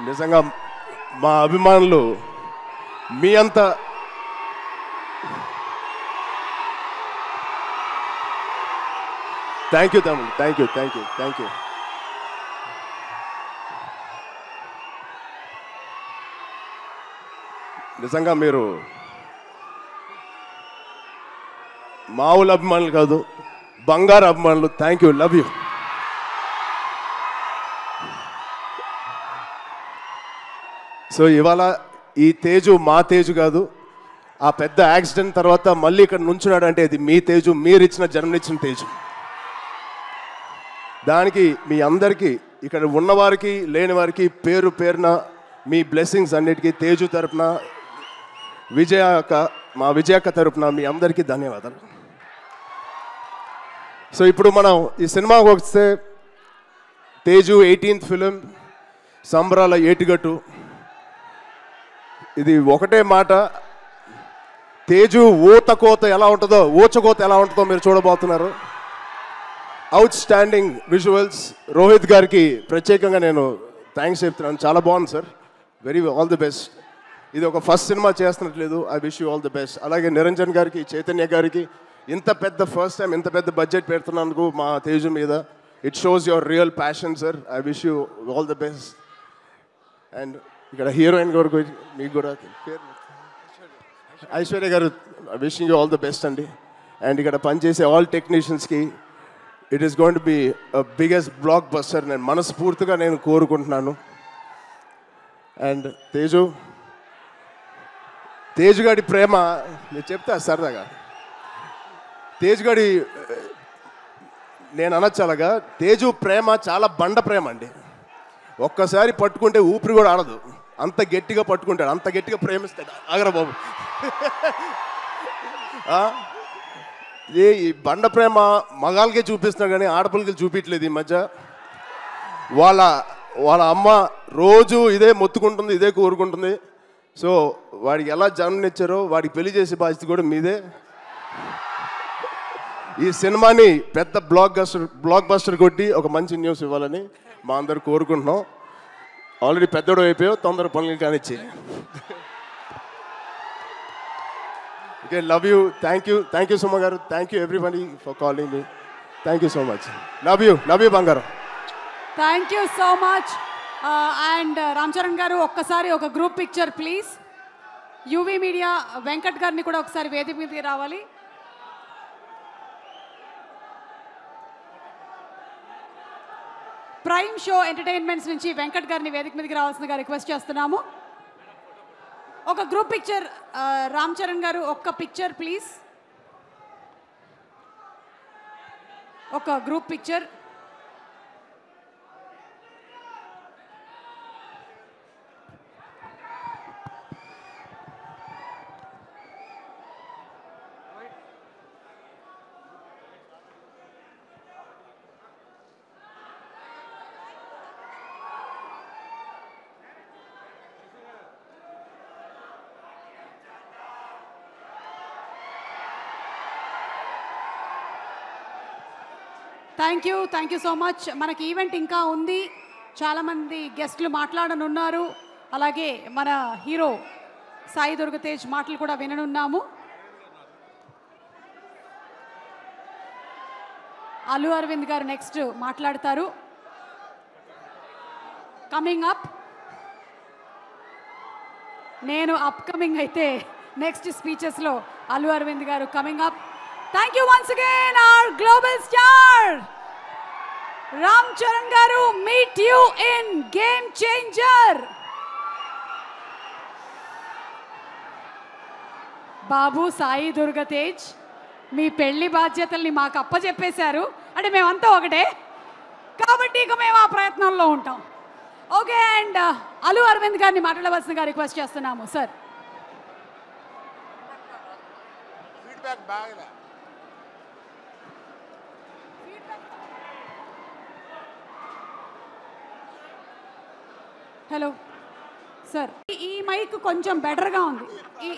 నిజంగా మా అభిమానులు మీ అంత థ్యాంక్ యూ తమ్ముడు థ్యాంక్ యూ నిజంగా మీరు మామూలు అభిమానులు కాదు, బంగారు అభిమానులు. Thank you, love you. So ఇవాళ ఈ తేజు మా తేజు కాదు, ఆ పెద్ద యాక్సిడెంట్ తర్వాత మళ్ళీ ఇక్కడ నుంచున్నాడు అంటే అది మీ తేజు, మీరు ఇచ్చిన జన్మనిచ్చిన తేజు. దానికి మీ అందరికీ ఇక్కడ ఉన్నవారికి లేని వారికి పేరు పేరున మీ బ్లెస్సింగ్స్ అన్నిటికీ తేజు తరపున మా విజయక్క తరపున మీ అందరికీ ధన్యవాదాలు. సో ఇప్పుడు మనం ఈ సినిమాకి వస్తే తేజు 18th ఫిలిం సంబరాల ఏటిగట్టు. ఇది ఒకటే మాట, తేజు ఊచకోత ఎలా ఉంటుందో మీరు చూడబోతున్నారు. Out standing visuals. రోహిత్ గారికి ప్రత్యేకంగా నేను థ్యాంక్స్ చెప్తున్నాను, చాలా బాగుంది సార్, ఆల్ ది బెస్ట్. ఇది ఒక ఫస్ట్ సినిమా చేస్తున్నట్లేదు, I wish you all the best. అలాగే నిరంజన్ గారికి, చైతన్య గారికి ఇంత పెద్ద ఫస్ట్ టైం ఇంత పెద్ద బడ్జెట్ పెడుతున్నందుకు మా తేజు మీద, it shows your real passion sir, I wish you all the best. And ఇక్కడ హీరోయిన్ గారు మీకు కూడా ఐశ్వర్య గారు, wishing you all the best అండి. అండ్ ఇక్కడ పనిచేసే ఆల్ టెక్నీషియన్స్కి it is going to be biggest blockbuster నేను మనస్ఫూర్తిగా కోరుకుంటున్నాను. అండ్ తేజుగాడి ప్రేమ నేను చెప్తా సరదాగా. తేజుగాడి నేను అనొచ్చు అలాగా, తేజు ప్రేమ చాలా బండ ప్రేమ అండి. ఒక్కసారి పట్టుకుంటే ఊపిరి కూడా ఆడదు, అంత గట్టిగా పట్టుకుంటాడు, అంత గట్టిగా ప్రేమిస్తాడు. ఆగరా బాబు. ఈ బండ ప్రేమ మగాళ్ళకే చూపిస్తున్నాడు కానీ ఆడపిల్లకి చూపించలేదు ఈ మధ్య. వాళ్ళ అమ్మ రోజు ఇదే మొత్తుకుంటుంది, ఇదే కోరుకుంటుంది. సో వాడికి ఎలా జన్మనిచ్చారో వాడికి పెళ్లి చేసే బాధ్యత కూడా మీదే. ఈ సినిమాని పెద్ద బ్లాక్ బస్టర్ కొట్టి ఒక మంచి న్యూస్ ఇవ్వాలని మా అందరు కోరుకుంటున్నాం. ఆల్రెడీ పెద్దోడు అయిపోయావు, తొందర పనులు కానిచ్చి. Okay, love you, thank you Suma గారు, thank you everybody for calling me, thank you so much, love you బంగారం. Thank you so much. And Ram Charan గారు ఒక్కసారి ఒక group picture please. UV media Venkat గారిని కూడా ఒకసారి వేదిక మీదకి రావాలి. ప్రైమ్ షో ఎంటర్టైన్మెంట్స్ నుంచి వెంకట్ గారిని వేదిక మీదకి రావాల్సిందిగా రిక్వెస్ట్ చేస్తున్నాము. ఒక గ్రూప్ పిక్చర్ రామ్ చరణ్ గారు, ఒక్క పిక్చర్ ప్లీజ్, ఒక group picture. Thank you so much. మనకి ఈవెంట్ ఇంకా ఉంది, చాలామంది గెస్ట్లు మాట్లాడనున్నారు. అలాగే మన హీరో సాయి దుర్గతేజ్ మాటలు కూడా విననున్నాము. అల్లు అరవింద్ గారు నెక్స్ట్ మాట్లాడతారు. కమింగ్ అప్, నేను అప్కమింగ్ అయితే నెక్స్ట్ స్పీచెస్లో అల్లు అరవింద్ గారు coming up. Thank you once again, our global star, Ram Charan Garu. Meet you in Game Changer. బాబు సాయి దుర్గతేజ్, మీ పెళ్లి బాధ్యతల్ని మాకు అప్పచెప్పేశారు అంటే మేమంతా ఒకటే కాబట్టి ఇక మేము ఆ ప్రయత్నంలో ఉంటాం. ఓకే, అండ్ అల్లు అరవింద్ గారిని మాట్లాడవలసిందిగా రిక్వెస్ట్ చేస్తున్నాము సార్. హలో సార్, ఈ మైక్ కొంచెం బెటర్గా ఉంది,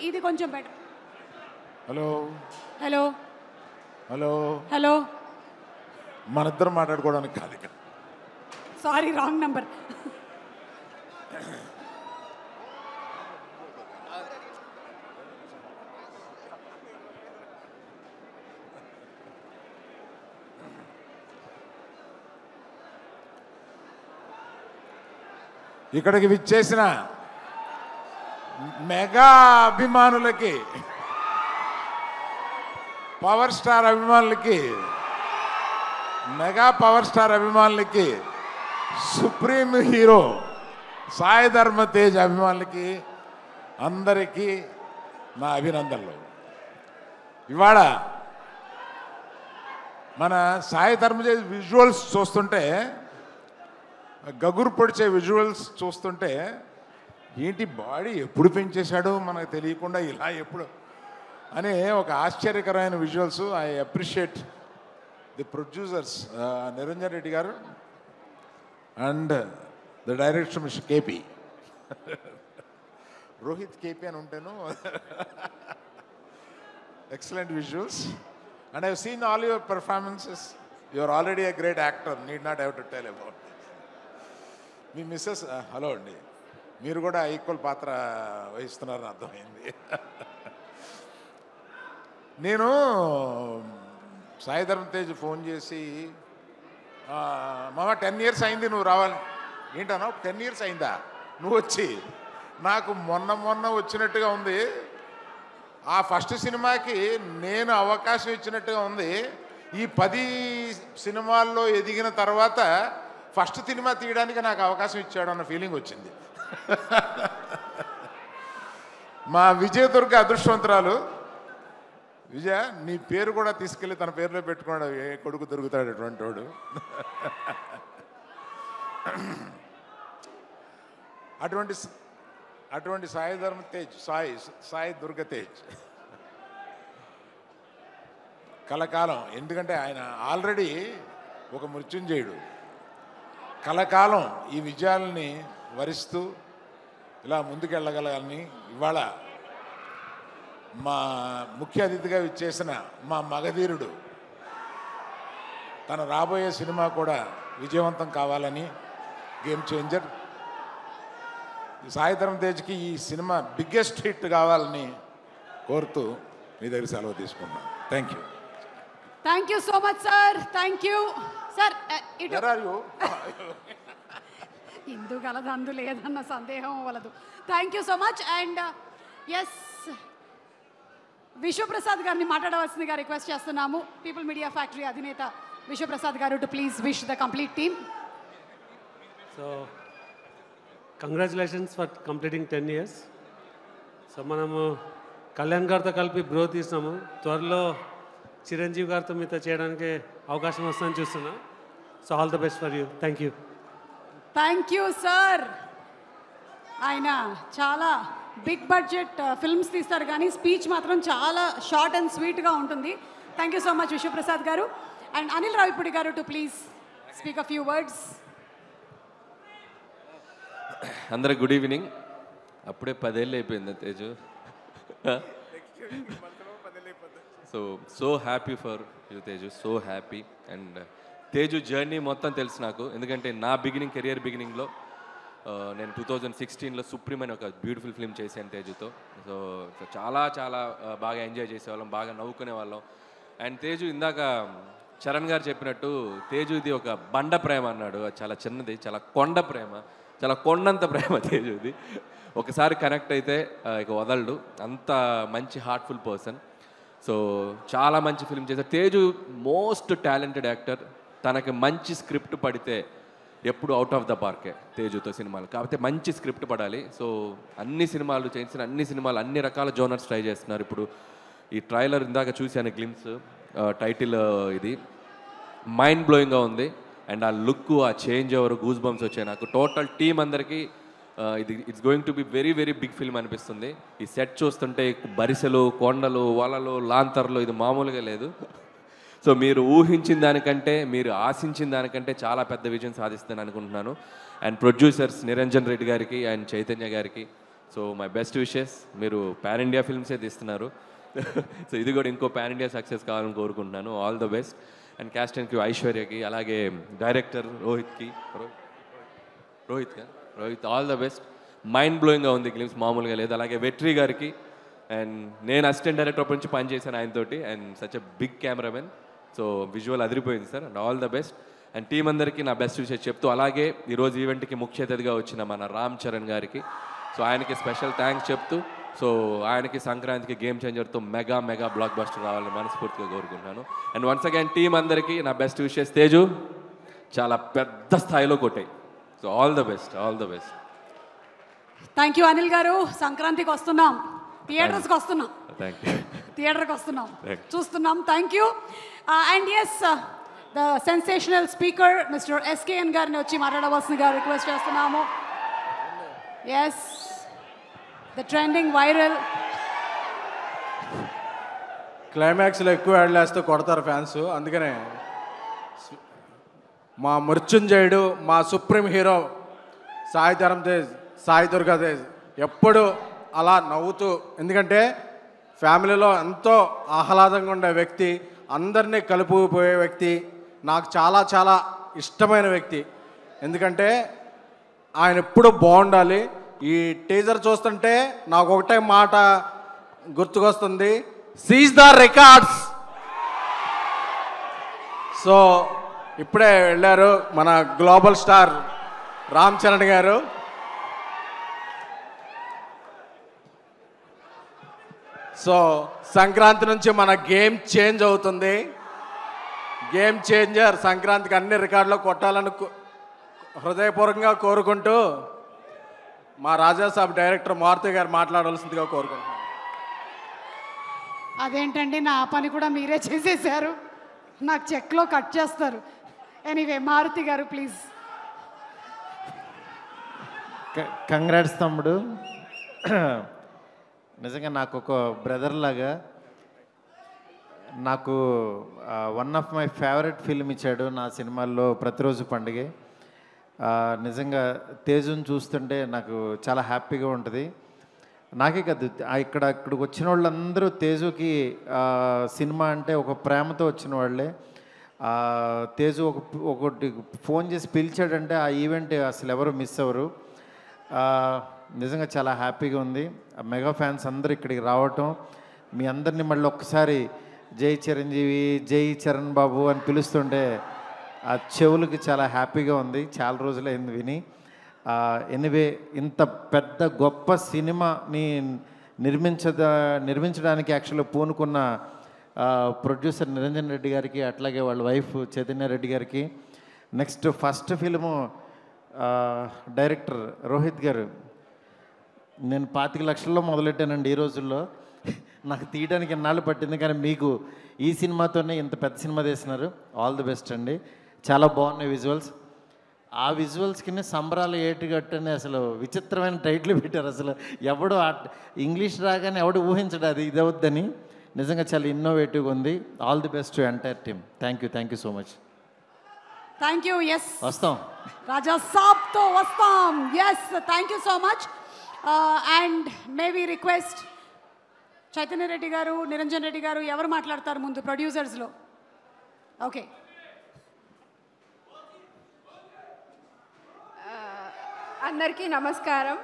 ఇది కొంచెం better. Hello hello hello hello, మన ఇద్దరు మాట్లాడుకోవడానికి కాదు ఇక్కడ. Sorry, wrong number. ఇక్కడికి విచ్చేసిన మెగా అభిమానులకి, పవర్ స్టార్ అభిమానులకి, మెగా పవర్ స్టార్ అభిమానులకి, సుప్రీం హీరో సాయి ధర్మ తేజ్ అభిమానులకి అందరికీ నా అభినందనలు. ఇవాళ మన సాయి ధర్మ తేజ్ విజువల్స్ చూస్తుంటే, గగురు పొడిచే విజువల్స్ చూస్తుంటే, ఏంటి బాడీ ఎప్పుడు పెంచేశాడో మనకు తెలియకుండా ఇలా ఎప్పుడు అనే ఒక ఆశ్చర్యకరమైన visuals. I appreciate the producers Niranjan Reddy గారు and the director mister KP, Rohit KP అని ఉంటాను. Excellent visuals and I have seen all your performances. You are already a great actor, need not have to tell about. మీ missus hello అండి, మీరు కూడా equal పాత్ర వహిస్తున్నారని అర్థమైంది. నేను సాయి ధర్మ తేజ్ ఫోన్ చేసి, మామ 10 years అయింది నువ్వు రావాలి. ఏంటన్నా 10 years అయిందా నువ్వు వచ్చి? నాకు మొన్న వచ్చినట్టుగా ఉంది. ఆ ఫస్ట్ సినిమాకి నేను అవకాశం ఇచ్చినట్టుగా ఉంది. ఈ 10 సినిమాల్లో ఎదిగిన తర్వాత ఫస్ట్ సినిమా తీయడానికి నాకు అవకాశం ఇచ్చాడు అన్న ఫీలింగ్ వచ్చింది. మా విజయదుర్గ అదృష్టవంతురాలు. విజయ, నీ పేరు కూడా తీసుకెళ్ళి తన పేరులో పెట్టుకోండి, ఏ కొడుకు దొరుకుతాడు అటువంటి వాడు. అటువంటి సాయి ధర్మ తేజ్, సాయి దుర్గ తేజ్ కలకాలం. ఎందుకంటే ఆయన ఆల్రెడీ ఒక మృత్యుంజయుడు. కలకాలం ఈ విజయాలని వరిస్తూ ఇలా ముందుకెళ్ళగలని ఇవాళ మా ముఖ్య అతిథిగా విచ్చేసిన మా మగధీరుడు తన రాబోయే సినిమా కూడా విజయవంతం కావాలని, గేమ్ చేంజర్ సాయి ధరమ్ తేజ్కి ఈ సినిమా బిగ్గెస్ట్ హిట్ కావాలని కోరుతూ మీ దగ్గర సెలవు తీసుకున్నాను. Thank you. Thank you so much sir. Thank you sir. ఇందు గలదు అందు లేదన్న సందేహం వలదు. Thank you so much. And yes, Vishwaprasad గారిని మాట్లాడవలసిందిగా రిక్వెస్ట్ చేస్తున్నాము. పీపుల్ మీడియా ఫ్యాక్టరీ అధినేత విశ్వప్రసాద్ గారు to please wish the complete team. So congratulations for completing 10 years. So మనము కళ్యాణ్ గారితో కలిపి బ్రో తీసినాము. త్వరలో చిరంజీవి గారితో మీతో చేయడానికి అవకాశం వస్తుందని చూస్తున్నాం. So all the best for you. Thank you. Thank you sir. ఆయన చాలా బిగ్ బడ్జెట్ ఫిల్మ్స్ తీస్తారు కానీ స్పీచ్ మాత్రం చాలా షార్ట్ అండ్ స్వీట్గా ఉంటుంది. Thank you so much Vishwaprasad గారు. అండ్ అనిల్ రావిపూడి గారు to please speak a few words. అందరికి గుడ్ ఈవినింగ్. అప్పుడే 10 ఏళ్ళు అయిపోయింది Teju. So happy for you Teju, so happy. And Teju journey మొత్తం తెలుసు నాకు, ఎందుకంటే నా కెరియర్ బిగినింగ్లో నేను 2016లో సుప్రీం అని ఒక బ్యూటిఫుల్ ఫిల్మ్ చేశాను తేజుతో. సో చాలా చాలా బాగా ఎంజాయ్ చేసేవాళ్ళం, బాగా నవ్వుకునే వాళ్ళం. అండ్ తేజు ఇందాక చరణ్ గారు చెప్పినట్టు తేజు ఇది ఒక బండ ప్రేమ అన్నాడు. అది చాలా చిన్నది, చాలా కొండ ప్రేమ, చాలా కొండంత ప్రేమ తేజుది. ఒకసారి కనెక్ట్ అయితే ఇక వదలడు, అంత మంచి హార్ట్ఫుల్ పర్సన్. సో చాలా మంచి ఫిల్మ్ చేశారు తేజు. Most talented actor. తనకి మంచి స్క్రిప్ట్ పడితే ఎప్పుడు అవుట్ ఆఫ్ ద పార్కే తేజుతో సినిమాలు. కాకపోతే మంచి స్క్రిప్ట్ పడాలి. సో అన్ని సినిమాలు చేసిన అన్ని రకాల జోనర్స్ ట్రై చేస్తున్నారు. ఇప్పుడు ఈ ట్రైలర్ ఇందాక చూశాను, గ్లిమ్స్, టైటిల్ ఇది మైండ్ బ్లోయింగ్గా ఉంది. అండ్ ఆ లుక్, ఆ చేంజ్ ఓవర్, గూస్ బంప్స్ వచ్చాయి నాకు. టోటల్ టీం అందరికీ ఇది it's going to be very very big film అనిపిస్తుంది. ఈ సెట్ చూస్తుంటే బరిసెలు, కొండలు, వలలు, లాంతర్లు, ఇది మామూలుగా లేదు. సో మీరు ఊహించిన దానికంటే, మీరు ఆశించిన దానికంటే చాలా పెద్ద విజయం సాధిస్తాను అనుకుంటున్నాను. అండ్ ప్రొడ్యూసర్స్ నిరంజన్ రెడ్డి గారికి అండ్ చైతన్య గారికి సో మై బెస్ట్ విషెస్. మీరు పాన్ ఇండియా ఫిల్మ్సే తీస్తున్నారు, సో ఇది కూడా ఇంకో పాన్ ఇండియా సక్సెస్ కావాలని కోరుకుంటున్నాను. All the best. And cast and crew ఐశ్వర్యకి, అలాగే director Rohit all the best. Mind బ్లోయింగ్గా ఉంది ఫిల్మ్స్, మామూలుగా లేదు. అలాగే వెట్రి గారికి, అండ్ నేను అసిస్టెంట్ డైరెక్టర్ నుంచి పనిచేశాను ఆయనతోటి, and such a big cameraman. So visual అదిరిపోయింది sir, and all the best. And team అందరికీ నా బెస్ట్ విషయం చెప్తూ, అలాగే ఈరోజు ఈవెంట్కి ముఖ్య అతిథిగా వచ్చిన మన రామ్ చరణ్ గారికి, సో ఆయనకి స్పెషల్ థ్యాంక్స్ చెప్తూ, సో ఆయనకి సంక్రాంతికి గేమ్ చేంజర్తో మెగా బ్లాక్ బస్టర్ రావాలని మనస్ఫూర్తిగా కోరుకుంటున్నాను. అండ్ వన్స్ అగైన్ టీం అందరికీ నా బెస్ట్ విషెస్. తేజు చాలా పెద్ద స్థాయిలో కొట్టాయి. So all the best, all the best. Thank you Anil గారు. సంక్రాంతికి వస్తున్నాం, థియేటర్స్కి వస్తున్నాం, థియేటర్కి వస్తున్నాం, చూస్తున్నాం. Thank you. And yes, the sensational speaker mister SKN గారిని వచ్చి మాట్లాడవలసిందిగా రిక్వెస్ట్ చేస్తున్నాము. Yes, the trending viral. క్లైమాక్స్లో ఎక్కువ యాడ్లేస్తే కొడతారు ఫ్యాన్స్, అందుకనే మా మృత్యుంజయుడు, మా సుప్రీం హీరో సాయి ధరమ్ తేజ్, సాయి దుర్గా తేజ్ ఎప్పుడు అలా నవ్వుతూ, ఎందుకంటే ఫ్యామిలీలో ఎంతో ఆహ్లాదంగా ఉండే వ్యక్తి, అందరినీ కలుపుకుపోయే వ్యక్తి, నాకు చాలా చాలా ఇష్టమైన వ్యక్తి. ఎందుకంటే ఆయన ఎప్పుడు బాగుండాలి. ఈ టీజర్ చూస్తుంటే నాకు ఒకటే మాట గుర్తుకొస్తుంది, సీజ్ ద రికార్డ్స్. సో ఇప్పుడే వెళ్ళారు మన గ్లోబల్ స్టార్ రామ్ చరణ్ గారు. సో సంక్రాంతి నుంచి మన గేమ్ చేంజ్ అవుతుంది. గేమ్ చేంజర్ సంక్రాంతికి అన్ని రికార్డులో కొట్టాలని హృదయపూర్వకంగా కోరుకుంటూ మా రాజాసాబ్ డైరెక్టర్ మారుతి గారు మాట్లాడాల్సిందిగా కోరుకుంటున్నాను. అదేంటండి, నా పని కూడా మీరే చేసేసారు, నాకు చెక్లో కట్ చేస్తారు. ఎనీవే, మారుతి గారు ప్లీజ్. కంగ్రాట్స్ తమ్ముడు. నిజంగా నాకు ఒక బ్రదర్ లాగా, నాకు one of my favourite film ఇచ్చాడు నా సినిమాల్లో, ప్రతిరోజు పండుగే. నిజంగా తేజుని చూస్తుంటే నాకు చాలా హ్యాపీగా ఉంటుంది. నాకే కాదు, ఇక్కడికి వచ్చిన వాళ్ళందరూ తేజుకి సినిమా అంటే ఒక ప్రేమతో వచ్చిన వాళ్ళే. తేజు ఒకటి ఫోన్ చేసి పిలిచాడంటే ఆ ఈవెంట్ అసలు ఎవరు మిస్ అవ్వరు. నిజంగా చాలా హ్యాపీగా ఉంది. మెగా ఫ్యాన్స్ అందరూ ఇక్కడికి రావటం, మీ అందరినీ మళ్ళీ ఒక్కసారి జై చిరంజీవి, జై చరణ్ బాబు అని పిలుస్తుంటే ఆ చెవులకి చాలా హ్యాపీగా ఉంది. చాలా రోజులైంది విని. ఎనివే, ఇంత పెద్ద గొప్ప సినిమాని నిర్మించడానికి యాక్చువల్గా పూనుకున్న ప్రొడ్యూసర్ నిరంజన్ రెడ్డి గారికి, అట్లాగే వాళ్ళ వైఫ్ చైతన్య రెడ్డి గారికి, next first film director Rohit గారు. నేను 25 లక్షల్లో మొదలెట్టానండి ఈ రోజుల్లో. నాకు తీయడానికి ఎన్నాళ్ళు పట్టింది, కానీ మీకు ఈ సినిమాతోనే ఇంత పెద్ద సినిమా తీస్తున్నారు. ఆల్ ది బెస్ట్ అండి. చాలా బాగున్నాయి విజువల్స్. ఆ విజువల్స్కి సంబరాలు ఏటుగట్టు అని అసలు విచిత్రమైన టైటిల్ పెట్టారు. అసలు ఎవడు ఇంగ్లీష్ రాగానే ఎవడు ఊహించడు అది ఇదవుద్దని. నిజంగా చాలా ఇన్నోవేటివ్గా ఉంది. All the best to entire team. Thank you so much. Thank you. Yes, వస్తాం, రాజా సాబ్తో వస్తాం. Yes, thank you so much. And maybe request Chaitanya Reddy గారు, నిరంజన్ రెడ్డి గారు ఎవరు మాట్లాడతారు ముందు ప్రొడ్యూసర్స్లో? ఓకే. అందరికీ నమస్కారం.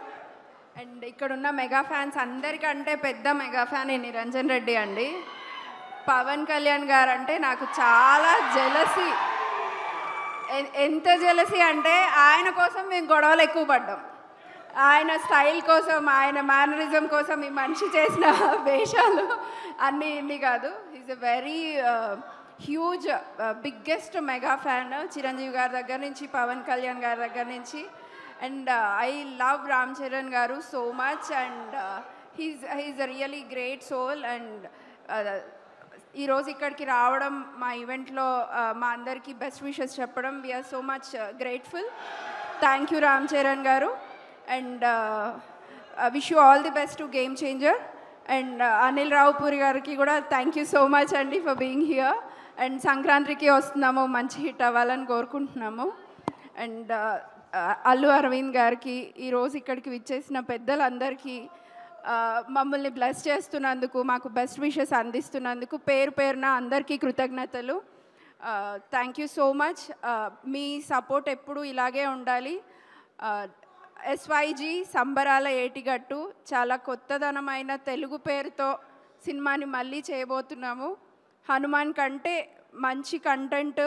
అండ్ ఇక్కడున్న మెగా ఫ్యాన్స్ అందరికంటే పెద్ద మెగా ఫ్యాన్ నిరంజన్ రెడ్డి అండి. పవన్ కళ్యాణ్ గారు అంటే నాకు చాలా జెలసీ. ఎంత జెలసీ అంటే ఆయన కోసం మేము గొడవలు ఎక్కువ పడ్డాం. ఆయన స్టైల్ కోసం, ఆయన మేనరిజం కోసం ఈ మనిషి చేసిన వేషాలు అన్నీ ఇన్ని కాదు. Is a very huge biggest mega fan Chiranjeevi గారి దగ్గర నుంచి, పవన్ కళ్యాణ్ గారి దగ్గర నుంచి. And I love Ram Charan గారు so much. And he's a really great soul. And ఈరోజు ఇక్కడికి రావడం, మా ఈవెంట్లో మా అందరికీ బెస్ట్ విషెస్ చెప్పడం, we're so much grateful. Thank you Ram Charan గారు. And wish you all the best to game changer. And Anil Ravipudi గారికి కూడా థ్యాంక్ యూ సో మచ్ అండి ఫర్ బీయింగ్ హియర్. అండ్ సంక్రాంతికి వస్తున్నాము, మంచి హిట్ అవ్వాలని కోరుకుంటున్నాము. అండ్ అల్లు అరవింద్ గారికి, ఈరోజు ఇక్కడికి విచ్చేసిన పెద్దలందరికీ, మమ్మల్ని బ్లెస్ చేస్తున్నందుకు, మాకు బెస్ట్ విషెస్ అందిస్తున్నందుకు పేరు పేరున అందరికీ కృతజ్ఞతలు. Thank you so much. Me support ఎప్పుడు ఇలాగే ఉండాలి. SYG సంబరాల ఏటిగట్టు చాలా కొత్తదనమైన తెలుగు పేరుతో సినిమాని మళ్ళీ చేయబోతున్నాము. హనుమాన్ కంటే మంచి కంటెంట్,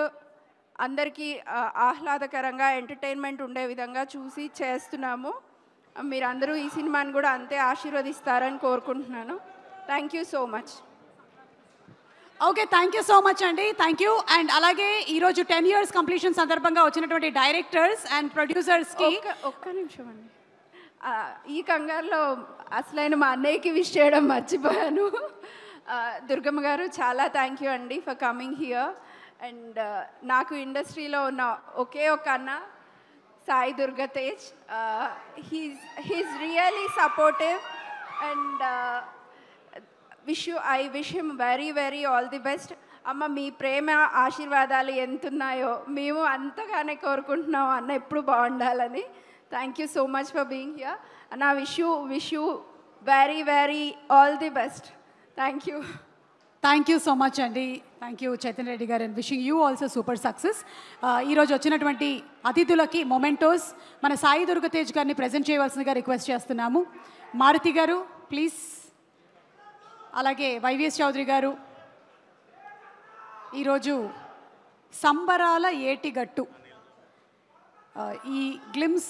అందరికీ ఆహ్లాదకరంగా ఎంటర్టైన్మెంట్ ఉండే విధంగా చూసి చేస్తున్నాము. మీరందరూ ఈ సినిమాని కూడా అంతే ఆశీర్వదిస్తారని కోరుకుంటున్నాను. Thank you so much. Okay, thank you so much అండి. Thank you. అండ్ అలాగే ఈరోజు 10 years కంప్లీషన్ సందర్భంగా వచ్చినటువంటి డైరెక్టర్స్ అండ్ ప్రొడ్యూసర్స్కి ఒక్క నిమిషం అండి, ఈ కంగారులో అసలైన మా అన్నయ్యకి విష్ చేయడం మర్చిపోయాను. దుర్గమ్మ గారు చాలా థ్యాంక్ యూ అండి ఫర్ కమింగ్ హియర్. అండ్ నాకు ఇండస్ట్రీలో ఉన్న ఒకే ఒక అన్న Sai Durga Tej. He's really supportive and I wish him very very all the best. అమ్మ, మీ ప్రేమ ఆశీర్వాదాలు ఎంతున్నాయో మేము అంతగానే కోరుకుంటున్నాం అన్న ఎప్పుడు బాగుండాలని. Thank you so much for being here అన్న. Wish you very very all the best. Thank you. Thank you so much అండి. Thank you Chaitanya Reddy గారు. And wishing you also super success. ఈరోజు వచ్చినటువంటి అతిథులకి మొమెంటోస్ మన సాయి దుర్గా తేజ్ గారిని ప్రజెంట్ చేయవలసిందిగా రిక్వెస్ట్ చేస్తున్నాము. మారుతి గారు ప్లీజ్, అలాగే వైవిఎస్ చౌదరి గారు. ఈరోజు సంబరాల ఏటిగట్టు ఈ గ్లిమ్స్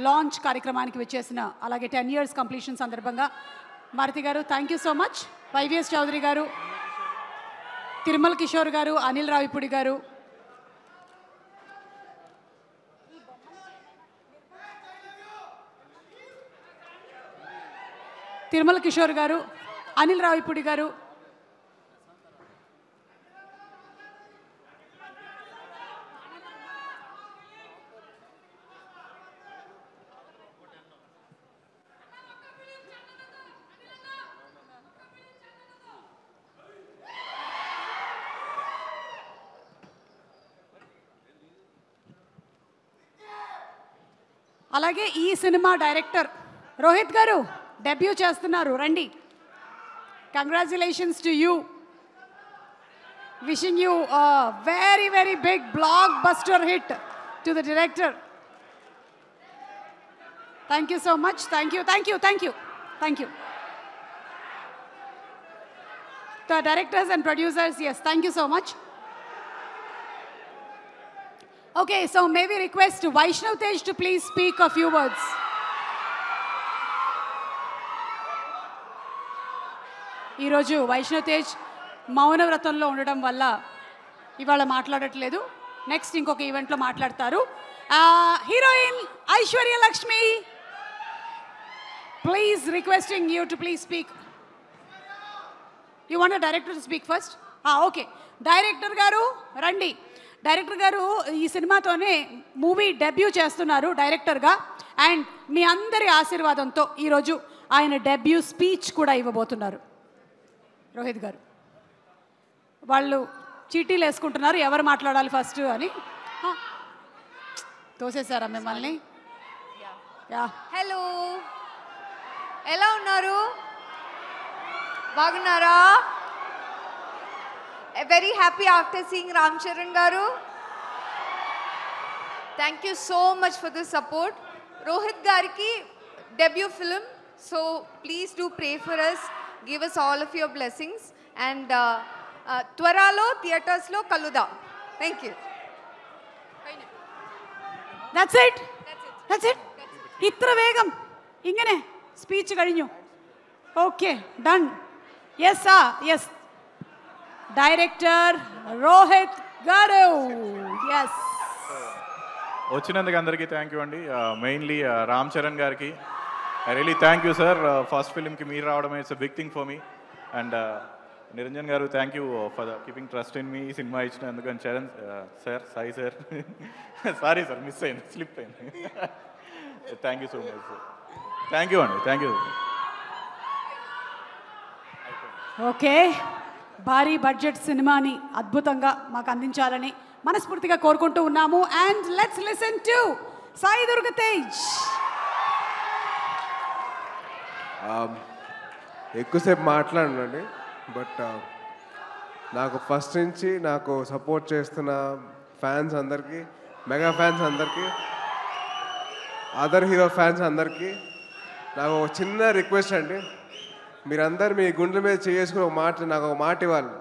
లాంచ్ కార్యక్రమానికి వచ్చేసిన, అలాగే 10 years కంప్లీషన్ సందర్భంగా మారుతి గారు thank you so much. YVS Chowdary గారు, తిరుమల కిషోర్ గారు, అనిల్ రావిపూడి గారు, తిరుమల కిషోర్ గారు, అనిల్ రావిపూడి గారు, అలాగే ఈ సినిమా డైరెక్టర్ రోహిత్ గారు డెబ్యూ చేస్తున్నారు, రండి. Congratulations to you. Wishing you very very big blockbuster hit to the director. Thank you so much. Thank you, thank you, thank you, thank you. The directors and producers, yes, thank you so much. Okay, so may we request Vaishnav Tej to please speak a few words. ఈరోజు వైష్ణవ్ తేజ్ మౌనవ్రతంలో ఉండడం వల్ల ఇవాళ మాట్లాడట్లేదు. Next ఇంకొక ఈవెంట్లో మాట్లాడతారు. Heroine Aishwarya Lakshmi, please requesting you to please speak. You want the director to speak first? Okay, director గారు రండి. డైరెక్టర్ గారు ఈ సినిమాతోనే మూవీ డెబ్యూ చేస్తున్నారు డైరెక్టర్గా. అండ్ మీ అందరి ఆశీర్వాదంతో ఈరోజు ఆయన డెబ్యూ స్పీచ్ కూడా ఇవ్వబోతున్నారు. రోహిత్ గారు వాళ్ళు చీటీలు వేసుకుంటున్నారు ఎవరు మాట్లాడాలి ఫస్ట్ అని. తోసేశారా మిమ్మల్ని? హలో, ఎలా ఉన్నారు? బాగున్నారా? Very happy after seeing Ram Charan గారు. Thank you so much for this support. Rohit గారికి debut film, so please do pray for us, give us all of your blessings. And త్వరలో థియేటర్స్లో కలుద్దాం. Thank you. That's it. That's it. ഇത്ര വേഗം ഇങ്ങനെ speech കഴിഞ്ഞു. Okay, done. Yes ah yes, director Rohit గారు. Yes, వచ్చినందుకు అందరికీ థ్యాంక్ యూ అండి. మెయిన్లీ రామ్ చరణ్ గారికి I really thank you sir. First ఫిల్మ్కి మీరు రావడం it's a big thing for me. And Niranjan గారు thank you for the keeping trust in me. ఈ సినిమా ఇచ్చినందుకు. And Charan sir, Sai sir, sorry sir miss అయింది, స్లిప్ అయింది. Thank you so much sir. Thank you అండి, థ్యాంక్ యూ. ఓకే, భారీ budget సినిమాని అద్భుతంగా మాకు అందించాలని మనస్ఫూర్తిగా కోరుకుంటూ ఉన్నాము. And let's listen to Sai Durga Tej. ఎక్కువసేపు మాట్లాడండి, బట్ నాకు ఫస్ట్ నుంచి నాకు సపోర్ట్ చేస్తున్న ఫ్యాన్స్ అందరికీ, మెగా ఫ్యాన్స్ అందరికీ, అదర్ హీరో ఫ్యాన్స్ అందరికీ నాకు ఒక చిన్న రిక్వెస్ట్ అండి. మీరందరూ మీ గుండెల మీద చేసుకుని నాకు ఒక మాట ఇవ్వాలి.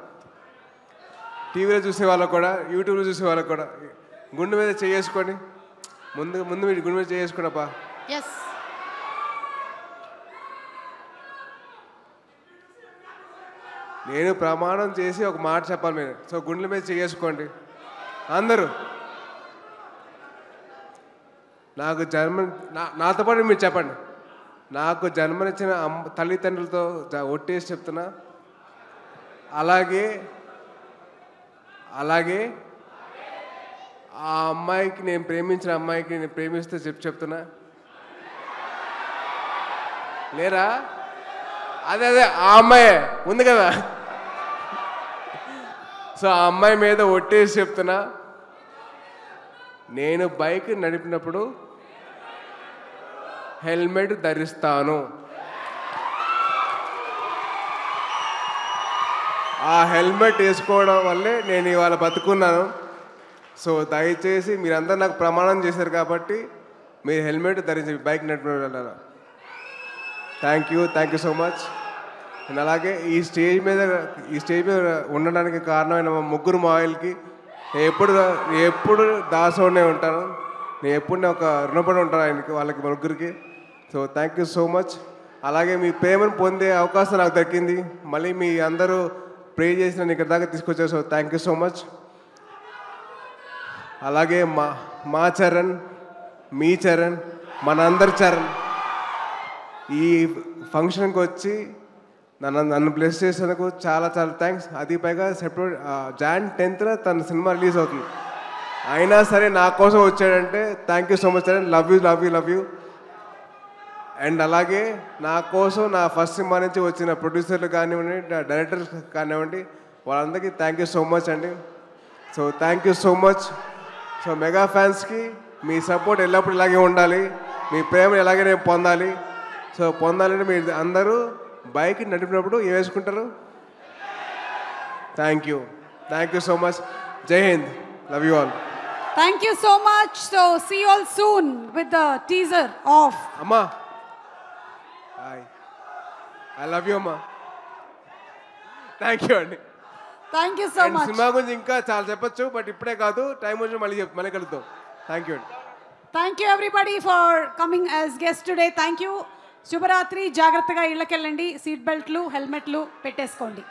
టీవీలో చూసే వాళ్ళకు కూడా, యూట్యూబ్లో చూసే వాళ్ళకు కూడా గుండె మీద చేసుకొని ముందు మీరు గుండె మీద చేసుకున్నప్పా. నేను ప్రమాణం చేసి ఒక మాట చెప్పాలి మీరు. సో గుండెల మీద చేసుకోండి అందరూ. నాకు నాతో పాటు మీరు చెప్పండి. నాకు జన్మనిచ్చిన తల్లిదండ్రులతో ఒట్టేసి చెప్తున్నా, అలాగే ఆ అమ్మాయికి, నేను ప్రేమించిన అమ్మాయికి నేను ప్రేమిస్తూ చెప్తున్నా. లేరా? అదే ఆ అమ్మాయే ఉంది కదా. సో ఆ అమ్మాయి మీద ఒట్టేసి చెప్తున్నా, నేను బైక్ నడిపినప్పుడు హెల్మెట్ ధరిస్తాను. ఆ హెల్మెట్ వేసుకోవడం వల్లే నేను ఇవాళ బతుకున్నాను. సో దయచేసి మీరందరూ నాకు ప్రమాణం చేశారు కాబట్టి మీరు హెల్మెట్ ధరించి బైక్ నడిపిన. Thank you so much. And అలాగే ఈ స్టేజ్ మీద ఉండడానికి కారణమైన మా ముగ్గురు మాయిల్కి ఎప్పుడు దాసోనే ఉంటాను. నేను ఎప్పుడు ఒక రుణపడి ఉంటాను ఆయనకి, వాళ్ళకి ముగ్గురికి. So thank you so much. అలాగే మీ ప్రేమను పొందే అవకాశం నాకు దక్కింది. మళ్ళీ మీ అందరూ ప్రే చేసి నన్ను ఇక్కడ దాకా తీసుకొచ్చారు. So thank you so much. అలాగే మా చరణ్, మీ చరణ్, మనందరి చరణ్ ఈ ఫంక్షన్కి వచ్చి నన్ను బ్లెస్ చేసేందుకు చాలా థ్యాంక్స్. అది పైగా Jan 10th తన సినిమా రిలీజ్ అవుతుంది. అయినా సరే నా కోసం వచ్చాడంటే thank you so much Charan. Love you. And అలాగే నా కోసం నా ఫస్ట్ సినిమా నుంచి వచ్చిన ప్రొడ్యూసర్లు కానివ్వండి, డైరెక్టర్స్ కానివ్వండి, వాళ్ళందరికీ థ్యాంక్ యూ సో మచ్ అండి. So thank you so much. So mega ఫ్యాన్స్కి మీ సపోర్ట్ ఎల్లప్పుడూ ఇలాగే ఉండాలి, మీ ప్రేమ ఎలాగే నేను పొందాలి. సో పొందాలంటే మీరు అందరూ బైక్ నడిపినప్పుడు ఏం వేసుకుంటారు? Thank you so much. Jai Hind. Love you all. Thank you so much. So see you all soon with the teaser of Amma. I love you Amma. Thank you అండి. Thank you so much. Cinema గురించి ఇంకా చాలా చెప్పొచ్చు, but ఇప్పుడే కాదు, time వచ్చి మళ్ళీ కలుద్దాం. థ్యాంక్ యూ అండి. Thank you everybody for coming as guests today. Thank you. శుభరాత్రి. జాగ్రత్తగా ఇళ్ళకెళ్ళండి. సీట్ బెల్ట్లు, హెల్మెట్లు పెట్టేసుకోండి.